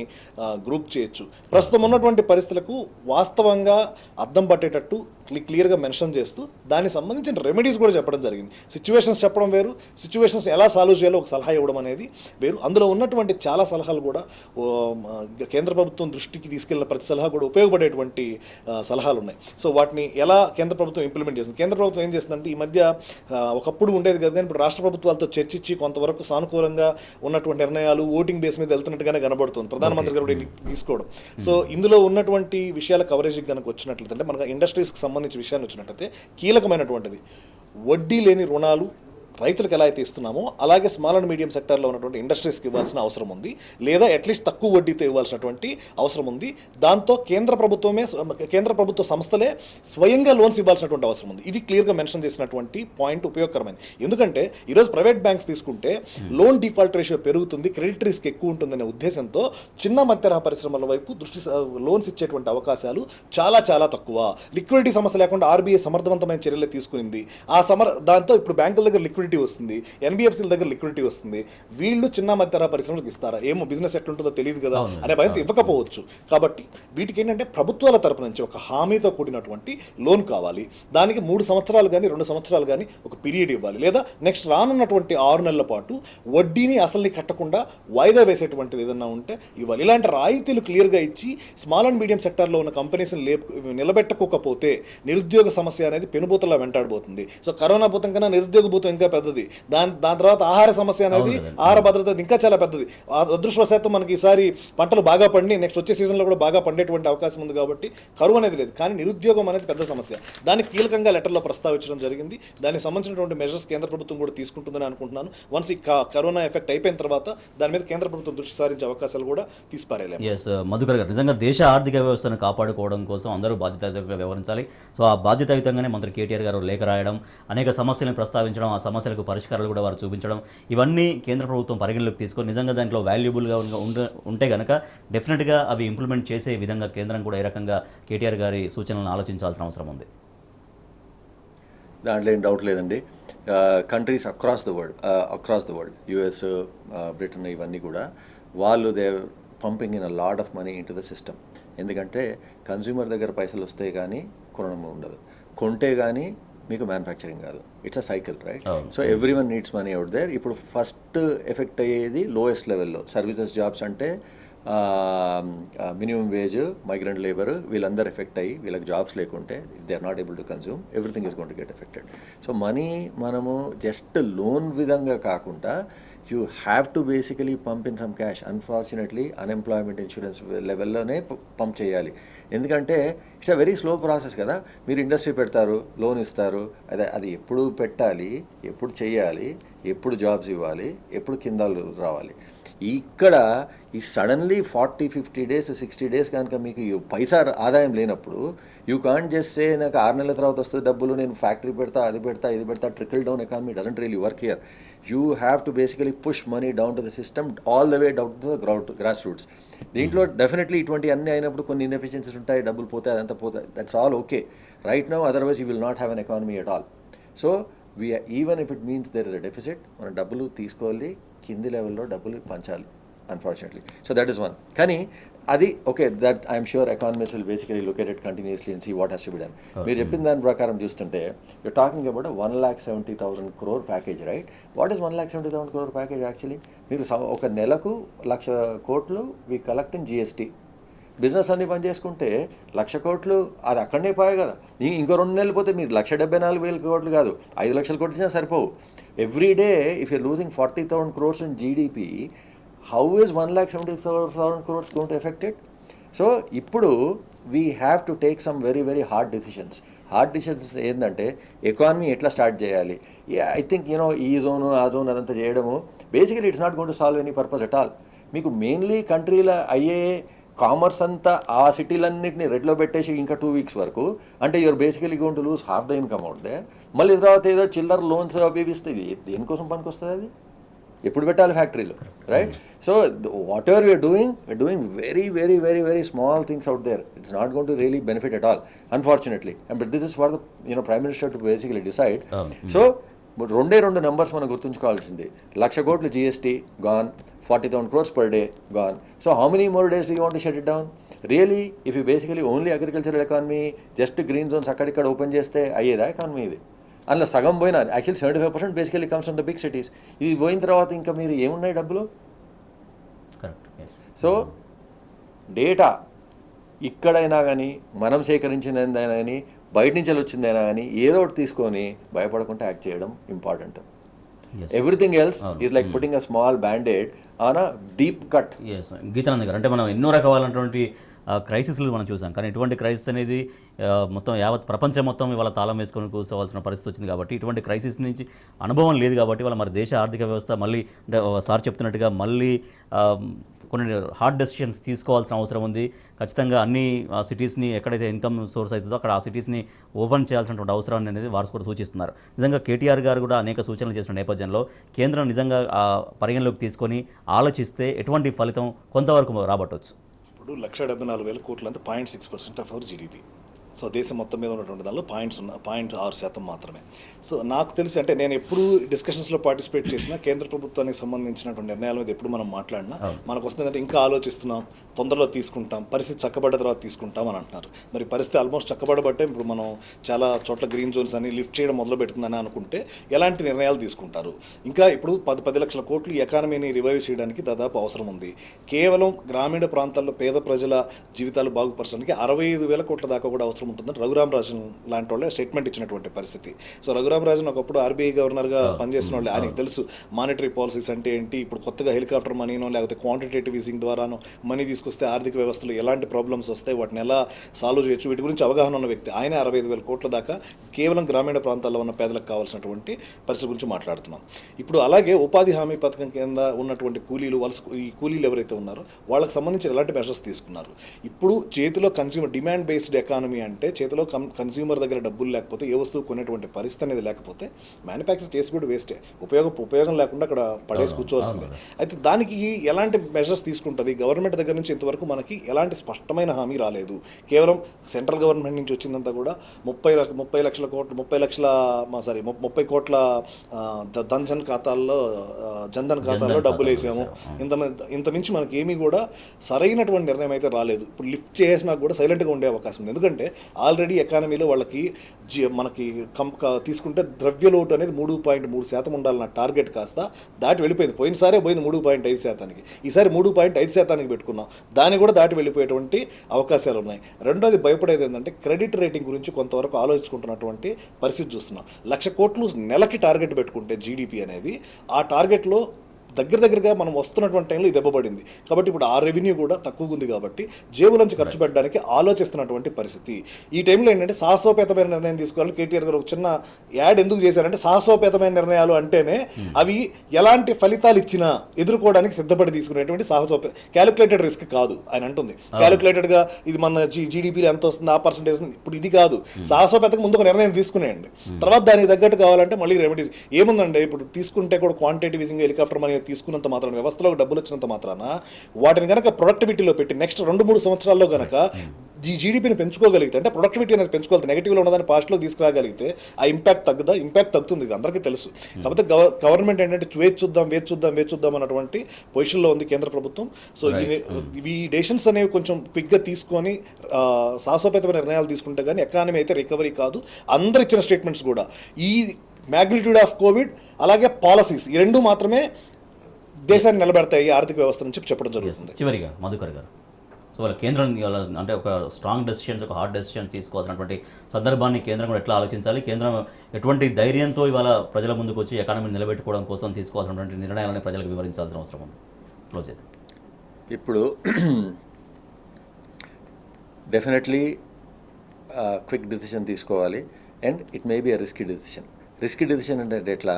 గ్రూప్ చేయొచ్చు, ప్రస్తుతం ఉన్నటువంటి పరిస్థితులకు వాస్తవంగా అద్దం పట్టేటట్టు క్లియర్గా మెన్షన్ చేస్తూ దానికి సంబంధించిన రెమెడీస్ కూడా చెప్పడం జరిగింది. సిచ్యువేషన్స్ చెప్పడం వేరు, సిచ్యువేషన్స్ ఎలా సాల్వ్ చేయాలో ఒక సలహా ఇవ్వడం అనేది వేరు. అందులో ఉన్నటువంటి చాలా సలహాలు కూడా కేంద్ర ప్రభుత్వం దృష్టికి తీసుకెళ్లిన ప్రతి సలహా కూడా ఉపయోగపడేటువంటి సలహాలు ఉన్నాయి. సో వాటిని ఎలా కేంద్ర ప్రభుత్వం ఇంప్లిమెంట్ చేస్తుంది, కేంద్ర ప్రభుత్వం ఏం చేస్తుందంటే ఈ మధ్య ఒకప్పుడు ఉండేది కదా, ఇప్పుడు రాష్ట్ర ప్రభుత్వాలతో చర్చించి కొంతవరకు సానుకూలంగా ఉన్నటువంటి నిర్ణయాలు ఓటింగ్ బేస్ మీద వెళ్తున్నట్టుగానే కనబడుతుంది. ప్రధానమంత్రి గారు కూడా తీసుకోవడం. సో ఇందులో ఉన్నటువంటి విషయాల కవరేజ్కి కనుక వచ్చినట్లయితే అంటే మనకు ఇండస్ట్రీస్కి సంబంధించిన విషయాన్ని వచ్చినట్లయితే కీలకమైనటువంటిది వడ్డీ లేని రుణాలు రైతులకు ఎలా అయితే ఇస్తున్నామో అలాగే స్మాల్ అండ్ మీడియం సెక్టార్లో ఉన్నటువంటి ఇండస్ట్రీస్కి ఇవ్వాల్సిన అవసరం ఉంది, లేదా అట్లీస్ట్ తక్కువ వడ్డీతో ఇవ్వాల్సినటువంటి అవసరం ఉంది. దాంతో కేంద్ర ప్రభుత్వ సంస్థలే స్వయంగా లోన్స్ ఇవ్వాల్సినటువంటి అవసరం ఉంది. ఇది క్లియర్గా మెన్షన్ చేసినటువంటి పాయింట్ ఉపయోగకరమైంది. ఎందుకంటే ఈరోజు ప్రైవేట్ బ్యాంక్స్ తీసుకుంటే లోన్ డిఫాల్ట్ రేషియో పెరుగుతుంది, క్రెడిట్ రిస్క్ ఎక్కువ ఉంటుందనే ఉద్దేశంతో చిన్న మధ్యతరహా పరిశ్రమల వైపు లోన్స్ ఇచ్చేటువంటి అవకాశాలు చాలా చాలా తక్కువ. లిక్విడిటీ సమస్య లేకుండా ఆర్బీఐ సమర్థవంతమైన చర్యలు తీసుకునింది. దాంతో ఇప్పుడు బ్యాంకుల దగ్గర లిక్విడిటీ వస్తుంది, ఎన్బిఎఫ్సీల దగ్గర లిక్విడిటీ వస్తుంది. వీళ్ళు చిన్న మధ్యతరహా పరిశ్రమలకు ఇస్తారా, ఏమో బిజినెస్ ఎట్లుంటుందో తెలియదు కదా అనే భయంతో ఇవ్వకపోవచ్చు. కాబట్టి వీటికి ఏంటంటే ప్రభుత్వాల తరపు నుంచి ఒక హామీతో కూడినటువంటి లోన్ కావాలి. దానికి 3 సంవత్సరాలు కానీ 2 సంవత్సరాలు కానీ ఒక పీరియడ్ ఇవ్వాలి, లేదా నెక్స్ట్ రానున్నటువంటి 6 నెలల పాటు వడ్డీని అసలుని కట్టకుండా వాయిదా వేసేటువంటిది ఏదన్నా ఉంటే ఇవ్వాలి. ఇలాంటి రాయితీలు క్లియర్గా ఇచ్చి స్మాల్ అండ్ మీడియం సెక్టార్లో ఉన్న కంపెనీస్ని నిలబెట్టకపోతే నిరుద్యోగ సమస్య అనేది పెనుభూతలా వెంటాడబోతుంది. సో కరోనా భూతం కన్నా నిరుద్యోగ భూతం ఇంకా పెద్దది. దాని తర్వాత ఆహార సమస్య అనేది, ఆహార భద్రత ఇంకా చాలా పెద్దది. అదృష్టవశాత్తు మనకి ఈసారి పంటలు బాగా పండి నెక్స్ట్ వచ్చే సీజన్లో కూడా బాగా పండేటువంటి అవకాశం ఉంది. కాబట్టి కరువు అనేది లేదు, కానీ నిరుద్యోగం అనేది పెద్ద సమస్య. దానికి కీలకంగా లెటర్లో ప్రస్తావించడం జరిగింది. దానికి సంబంధించినటువంటి మెజర్స్ కేంద్ర ప్రభుత్వం కూడా తీసుకుంటుందని అనుకుంటున్నాను. వన్స్ ఈ కరోనా ఎఫెక్ట్ అయిపోయిన తర్వాత దాని మీద కేంద్ర ప్రభుత్వం దృష్టి సారించే అవకాశాలు కూడా తీసిపారేయాలి. ఎస్ మధుకర్ గారు, నిజంగా దేశ ఆర్థిక వ్యవస్థను కాపాడుకోవడం కోసం అందరూ బాధ్యతాయుతంగా వ్యవహరించాలి. సో ఆ బాధ్యతాయుతంగానే మంత్రి కేటీఆర్ గారు లేఖ రాయడం, అనేక సమస్యలను ప్రస్తావించడం, ఆ సమస్యలకు పరిష్కారాలు కూడా వారు చూపించడం, ఇవన్నీ కేంద్ర ప్రభుత్వం పరిగణలోకి తీసుకొని నిజంగా దాంట్లో వాల్యుబుల్గా ఉంటే కనుక డెఫినెట్గా అవి ఇంప్లిమెంట్ చేసే విధంగా కేంద్రం కూడా ఏ రకంగా కేటీఆర్ గారి సూచనలను ఆలోచించాల్సిన అవసరం ఉంది. దాంట్లో ఏం డౌట్ లేదండి. Countries across the world US, Britain ఇవన్నీ కూడా వాళ్ళు they pumping in a lot of money in to the system. ఎందుకంటే కన్స్యూమర్ దగ్గర పైసలు వస్తే కానీ కొనడం ఉండదు, కొంటే కానీ మీకు మ్యానుఫ్యాక్చరింగ్ కాదు. It's a cycle, right? So every one needs money out there. ఇప్పుడు ఫస్ట్ ఎఫెక్ట్ అయ్యేది లోయెస్ట్ లెవెల్లో సర్వీసెస్ జాబ్స్ అంటే మినిమం వేజ్, మైగ్రెంట్ లేబర్, వీళ్ళందరూ ఎఫెక్ట్ అయ్యి వీళ్ళకి జాబ్స్ లేకుంటే they are not able to consume, everything is going to get affected. So money మనము just loan విధంగా కాకుండా you have to basically pump in some cash. Unfortunately unemployment insurance లెవెల్లోనే pump చేయాలి. ఎందుకంటే it's a very slow process కదా. మీరు industry పెడతారు, loan ఇస్తారు, అది ఎప్పుడు పెట్టాలి, ఎప్పుడు చేయాలి, ఎప్పుడు జాబ్స్ ఇవ్వాలి, ఎప్పుడు కిందాలు రావాలి. ఇక్కడ ఈ సడన్లీ 40-50 days 60 days కనుక మీకు పైసా ఆదాయం లేనప్పుడు యూ కాంట్ జస్ట్ సే నాకు 6 నెలల తర్వాత వస్తుంది డబ్బులు, నేను ఫ్యాక్టరీ పెడతా, అది పెడతా, ఇది పెడతా. Trickle down economy doesn't really work here. You have to basically push money down to the system all the way down to the grass roots. దీంట్లో డెఫినెట్లీ ఇటువంటి అన్నీ అయినప్పుడు కొన్ని ఇన్ఎఫిషియన్సీస్ ఉంటాయి, డబ్బులు పోతాయి, అదంతా పోతాయి, that's all okay right now, otherwise you will not have an economy at all. So even if it means there is a deficit, మనం డబ్బులు తీసుకోవాలి, కింది లెవెల్లో డబ్బులు పంచాలి unfortunately. So that is one. కానీ అది okay, that I'm sure economist will basically look at it continuously and see what has to be done. మీరు చెప్పిన దాని ప్రకారం చూస్తుంటే you're talking about 1,70,000 crore package, right? What is 1,70,000 crore package actually? మీరు ఒక నెలకు 1,00,000 కోట్లు we collect in GST. Business అన్నీ పని చేసుకుంటే 1,00,000 కోట్లు అది అక్కడనే పోయాయి కదా. ఇంకో 2 నెలలు పోతే మీరు 1,74,000 కోట్లు కాదు, 5,00,000 కోట్లు ఇచ్చినా సరిపోవు. Every day if you're losing 40,000 crores in GDP, how is 1,70,000 crores going to affect it? So ఇప్పుడు we have to take some very very hard decisions. Hard decisions ఏంటంటే ఎకానమీ ఎట్లా స్టార్ట్ చేయాలి. ఐ థింక్ ఈ zone ఆ zone అదంతా చేయడము basically it's not going to solve any purpose at all. మీకు mainly కంట్రీలో అయ్యే కామర్స్ అంతా ఆ సిటీలన్నింటినీ రెడ్లో పెట్టేసి ఇంకా 2 weeks వరకు, అంటే you're basically going to lose half the income out there. మళ్ళీ తర్వాత ఏదో చిల్లర లోన్స్ అవి ఇస్తుంది, దేనికోసం పనికి వస్తుంది అది? ఎప్పుడు పెట్టాలి ఫ్యాక్టరీలో, right? So whatever you're doing very very very very small things out there. It's not going to really benefit at all unfortunately. And but this is for the prime minister to basically decide. So రెండు numbers మనం గుర్తుంచుకోవాల్సింది. 1,00,000 కోట్లు GST gone, 40,000 crores per day gone. So how many more days do you want to shut it down? Really, if you basically only agricultural economy, just green zones అక్కడిక్కడ open చేస్తే అయ్యేదా economy ఇది? అందులో సగం పోయినా actually 75% basically comes from the big cities. ఇది పోయిన తర్వాత ఇంకా మీరు ఏమున్నాయి డబ్బులు? సో డేటా ఇక్కడైనా కానీ మనం సేకరించినదైనా కానీ బయట నుంచి వచ్చిందైనా కానీ ఏదో ఒకటి తీసుకొని భయపడకుండా యాక్ట్ చేయడం important. Everything else is like putting a small Band-Aid on a deep cut. Geetanand గారు, అంటే మనం ఎన్నో రకాలైనటువంటి క్రైసిస్లు మనం చూసాం, కానీ ఇటువంటి క్రైసిస్ అనేది మొత్తం యావత్ ప్రపంచం మొత్తం ఇవాళ తాళం వేసుకొని కూర్చోవాల్సిన పరిస్థితి వచ్చింది. కాబట్టి ఇటువంటి క్రైసిస్ నుంచి అనుభవం లేదు కాబట్టి వాళ్ళ మరి దేశ ఆర్థిక వ్యవస్థ మళ్ళీ అంటే సార్ చెప్తున్నట్టుగా మళ్ళీ కొన్ని హార్డ్ డెసిషన్స్ తీసుకోవాల్సిన అవసరం ఉంది. ఖచ్చితంగా అన్ని సిటీస్ని ఎక్కడైతే ఇన్కమ్ సోర్స్ అవుతుందో అక్కడ ఆ సిటీస్ని ఓపెన్ చేయాల్సినటువంటి అవసరాన్ని అనేది వారు కూడా సూచిస్తున్నారు. నిజంగా కేటీఆర్ గారు కూడా అనేక సూచనలు చేసిన నేపథ్యంలో కేంద్రం నిజంగా పరిగణలోకి తీసుకొని ఆలోచిస్తే ఎటువంటి ఫలితం కొంతవరకు రాబట్టవచ్చు. ఇప్పుడు 1,74,000 కోట్లు అంటే 0.6% ఆఫ్ అవర్ జీడిపి. సో దేశం మొత్తం మీద ఉన్నటువంటి దానిలో 0.6% మాత్రమే. సో నాకు తెలిసి అంటే నేను ఎప్పుడు డిస్కషన్స్లో పార్టిసిపేట్ చేసినా కేంద్ర ప్రభుత్వానికి సంబంధించినటువంటి నిర్ణయాల మీద ఎప్పుడు మనం మాట్లాడినా మనకు వస్తుందంటే ఇంకా ఆలోచిస్తున్నాం, తొందరలో తీసుకుంటాం, పరిస్థితి చక్కబడ్డ తర్వాత తీసుకుంటాం అని అంటున్నారు. మరి పరిస్థితి ఆల్మోస్ట్ చక్కబడబట్టే ఇప్పుడు మనం చాలా చోట్ల గ్రీన్ జోన్స్ అని లిఫ్ట్ చేయడం మొదలు పెడుతుందని అనుకుంటే ఎలాంటి నిర్ణయాలు తీసుకుంటారు? ఇంకా ఇప్పుడు 10 లక్షల కోట్లు ఎకానమీని రివైవ్ చేయడానికి దాదాపు అవసరం ఉంది. కేవలం గ్రామీణ ప్రాంతాల్లో పేద ప్రజల జీవితాలు బాగుపరచడానికి 65,000 కోట్ల దాకా కూడా అవసరం ఉంటుందని రఘురామ్ రాజన్ లాంటి వాళ్ళే స్టేట్మెంట్ ఇచ్చినటువంటి పరిస్థితి. సో రఘురామ్ రాజన్ ఒకప్పుడు ఆర్బీఐ గవర్నర్గా పనిచేసిన వాళ్ళు, ఆయనకు తెలుసు మానిటరీ పాలసీస్ అంటే ఏంటి. ఇప్పుడు కొత్తగా హెలికాప్టర్ మనీనో లేకపోతే క్వాంటిటేటివ్ ఈజింగ్ ద్వారానో మనీ తీసుకొస్తే ఆర్థిక వ్యవస్థలో ఎలాంటి ప్రాబ్లమ్స్ వస్తాయి, వాటిని ఎలా సాల్వ్ చేయొచ్చు, వీటి గురించి అవగాహన ఉన్న వ్యక్తి ఆయన. 65,000 కోట్ల దాకా కేవలం గ్రామీణ ప్రాంతాల్లో ఉన్న పేదలకు కావాల్సినటువంటి పరిస్థితి గురించి మాట్లాడుతున్నాం. ఇప్పుడు అలాగే ఉపాధి హామీ పథకం కింద ఉన్నటువంటి కూలీలు ఈ కూలీలు ఎవరైతే ఉన్నారో వాళ్ళకి సంబంధించి ఎలాంటి మెషర్స్ తీసుకున్నారు? ఇప్పుడు చేతిలో కన్స్యూమర్ డిమాండ్ బేస్డ్ ఎకానమీ అంటే చేతిలో కన్స్యూమర్ దగ్గర డబ్బులు లేకపోతే ఏ వస్తువు కొనేటువంటి పరిస్థితి అనేది లేకపోతే మ్యానుఫ్యాక్చర్ చేసి కూడా వేస్టే, ఉపయోగం లేకుండా అక్కడ పడేసి కూర్చోవాల్సిందే. అయితే దానికి ఎలాంటి మెజర్స్ తీసుకుంటుంది గవర్నమెంట్ దగ్గర నుంచి? ఇంతవరకు మనకి ఎలాంటి స్పష్టమైన హామీ రాలేదు. కేవలం సెంట్రల్ గవర్నమెంట్ నుంచి వచ్చిందంతా కూడా 30 కోట్ల జన్ధన్ ఖాతాల్లో డబ్బులు వేసాము, ఇంత మించి మనకి ఏమీ కూడా సరైనటువంటి నిర్ణయం అయితే రాలేదు. ఇప్పుడు లిఫ్ట్ చేసినా కూడా సైలెంట్గా ఉండే అవకాశం ఉంది. ఎందుకంటే ఆల్రెడీ ఎకానమీలో వాళ్ళకి మనకి తీసుకుంటే ద్రవ్య లోటు అనేది 3.3% ఉండాలన్న టార్గెట్ కాస్త దాటి వెళ్ళిపోయింది. పోయినసారే పోయింది 3.5%. ఈసారి 3.5% పెట్టుకున్నాం, దాన్ని కూడా దాటి వెళ్ళిపోయేటువంటి అవకాశాలు ఉన్నాయి. రెండోది భయపడేది ఏంటంటే క్రెడిట్ రేటింగ్ గురించి కొంతవరకు ఆలోచించుకుంటున్నటువంటి పరిస్థితి చూస్తున్నాం. 1,00,000 కోట్లు నెలకి టార్గెట్ పెట్టుకుంటే జీడిపి అనేది ఆ టార్గెట్లో దగ్గరగా మనం వస్తున్నటువంటి టైంలో దెబ్బపడింది. కాబట్టి ఇప్పుడు ఆ రెవెన్యూ కూడా తక్కువగా ఉంది కాబట్టి జేబులోంచి ఖర్చు పెట్టడానికి ఆలోచిస్తున్నటువంటి పరిస్థితి. ఈ టైంలో ఏంటంటే సాహసోపేతమైన నిర్ణయం తీసుకోవాలి. కేటీఆర్ గారు ఒక చిన్న యాడ్ ఎందుకు చేశారంటే సాహసోపేతమైన నిర్ణయాలు అంటేనే అవి ఎలాంటి ఫలితాలు ఇచ్చినా ఎదుర్కోవడానికి సిద్ధపడి తీసుకునేటువంటి క్యాలిక్యులేటెడ్ రిస్క్ కాదు ఆయన అంటుంది. క్యాలిక్యులేటెడ్గా ఇది మన జీడిపిలో ఎంత వస్తుంది, ఆ పర్సెంటేజ్, ఇప్పుడు ఇది కాదు. సాహసోపేతకు ముందు ఒక నిర్ణయం తీసుకునేయండి, తర్వాత దానికి తగ్గట్టు కావాలంటే మళ్ళీ రెమెడీస్ ఏముందండి. ఇప్పుడు తీసుకుంటే కూడా క్వాంటిటేటివ్ ఈజింగ్ హెలికాప్టర్ మనీ తీసుకున్నంత మాత్రాన, వ్యవస్థలోకి డబ్బులు వచ్చినంత మాత్రాన వాటిని కనుక ప్రొడక్టివిటీలో పెట్టి నెక్స్ట్ 2-3 సంవత్సరాల్లో కనుక ఈ జీడీపీని పెంచుకోగలిగితే, అంటే ప్రొడక్టివిటీ అనేది పెంచుకోవాలి, నెగిటివ్లో ఉన్నదాన్ని పాజిటివ్లో తీసుకురాగలిగితే ఆ ఇంపాక్ట్ తగ్గుదా? ఇంపాక్ట్ తగ్గుతుంది, ఇది అందరికీ తెలుసు. కాకపోతే గవర్నమెంట్ ఏంటంటే వేచి చూద్దాం అన్నటువంటి పొజిషన్లో ఉంది కేంద్ర ప్రభుత్వం. సో ఈ డెసిషన్స్ అనేవి కొంచెం క్విక్గా తీసుకొని సాహసోపేతమైన నిర్ణయాలు తీసుకుంటే కానీ ఎకానమీ అయితే రికవరీ కాదు. అందరు ఇచ్చిన స్టేట్మెంట్స్ కూడా ఈ మ్యాగ్నిట్యూడ్ ఆఫ్ కోవిడ్ అలాగే పాలసీస్ ఈ రెండు మాత్రమే దేశాన్ని నిలబెడతాయి, ఆర్థిక వ్యవస్థ నుంచి చెప్పడం జరుగుతుంది. చివరిగా మధుకర్ గారు, సో వాళ్ళ కేంద్రం అంటే ఒక స్ట్రాంగ్ డెసిషన్స్, ఒక హార్డ్ డెసిషన్స్ తీసుకోవాల్సినటువంటి సందర్భాన్ని కేంద్రం కూడా ఎట్లా ఆలోచించాలి, కేంద్రం ఎటువంటి ధైర్యంతో ఇవాళ ప్రజల ముందుకు వచ్చి ఎకానమీని నిలబెట్టుకోవడం కోసం తీసుకోవాల్సినటువంటి నిర్ణయాలని ప్రజలకు వివరించాల్సిన అవసరం ఉంది. క్లోజ్ చేద్దాం. ఇప్పుడు డెఫినెట్లీ క్విక్ డెసిషన్ తీసుకోవాలి, and it may be a risky decision అంటే ఎట్లా,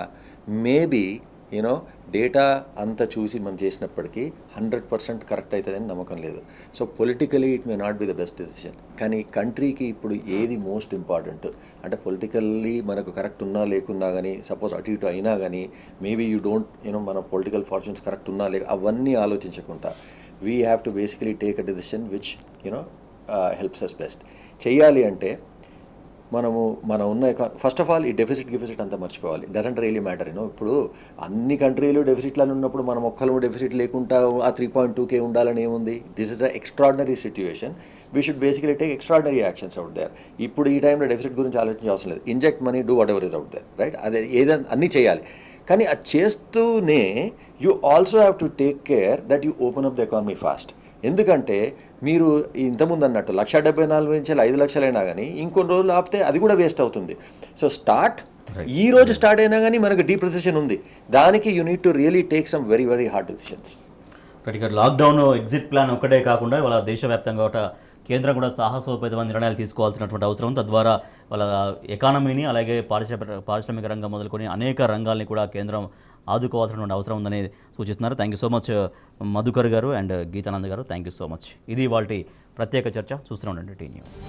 మేబీ యూనో డేటా అంతా చూసి మనం చేసినప్పటికీ 100% కరెక్ట్ అవుతుందని నమ్మకం లేదు. So politically it may not be the best decision. కానీ కంట్రీకి ఇప్పుడు ఏది మోస్ట్ ఇంపార్టెంట్ అంటే, పొలిటికల్లీ మనకు కరెక్ట్ ఉన్నా లేకున్నా కానీ, సపోజ్ అటు ఇటు అయినా కానీ, మేబీ యూ డోంట్ యూనో మన పొలిటికల్ ఫార్చ్యూన్స్ కరెక్ట్ ఉన్నా లేక అవన్నీ ఆలోచించకుండా we have to basically take a decision which you know helps us best. చేయాలి అంటే మనం ఉన్న ఫస్ట్ ఆఫ్ ఆల్ ఈ డెఫిసిట్ అంతా మర్చిపోవాలి. Doesn't really matter. ఇప్పుడు అన్ని కంట్రీలు డెఫిసిట్లలో ఉన్నప్పుడు మనం ఒక్కరు డెఫిసిట్ లేకుండా ఆ 3.2K ఉండాలని ఏముంది? This is a extraordinary situation. We should basically take extraordinary actions out there. ఇప్పుడు ఈ టైంలో డెఫిసిట్ గురించి ఆలోచించే అవసరం లేదు. Inject money, do whatever is out there, right? అదే ఏదైనా అన్నీ చేయాలి. కానీ అది చేస్తూనే you also have to take care that you open up the economy fast. ఎందుకంటే మీరు ఇంతకుముందు అన్నట్టు 1,74,000 నుంచి 5 లక్షలైనా కానీ ఇంకొన్ని రోజులు ఆపితే అది కూడా వేస్ట్ అవుతుంది. సో ఈ రోజు స్టార్ట్ అయినా కానీ మనకు డీప్రిసిషన్ ఉంది. దానికి you need to really take some very very hard decisions. ఇక్కడ లాక్డౌన్ ఎగ్జిట్ ప్లాన్ ఒకటే కాకుండా వాళ్ళ దేశవ్యాప్తంగా ఒక కేంద్రం కూడా సాహసోపేతమైన నిర్ణయాలు తీసుకోవాల్సినటువంటి అవసరం, తద్వారా వాళ్ళ ఎకానమీని అలాగే పారిశ్రామిక రంగం మొదలుకొని అనేక రంగాల్ని కూడా కేంద్రం ఆదుకోవాల్సినటువంటి అవసరం ఉందని సూచిస్తున్నారు. Thank you so much Madhukar గారు అండ్ గీతానంద్ గారు, థ్యాంక్ యూ సో మచ్. ఇది వాళ్ళ ప్రత్యేక చర్చ. చూస్తూనే ఉండండి టీ న్యూస్.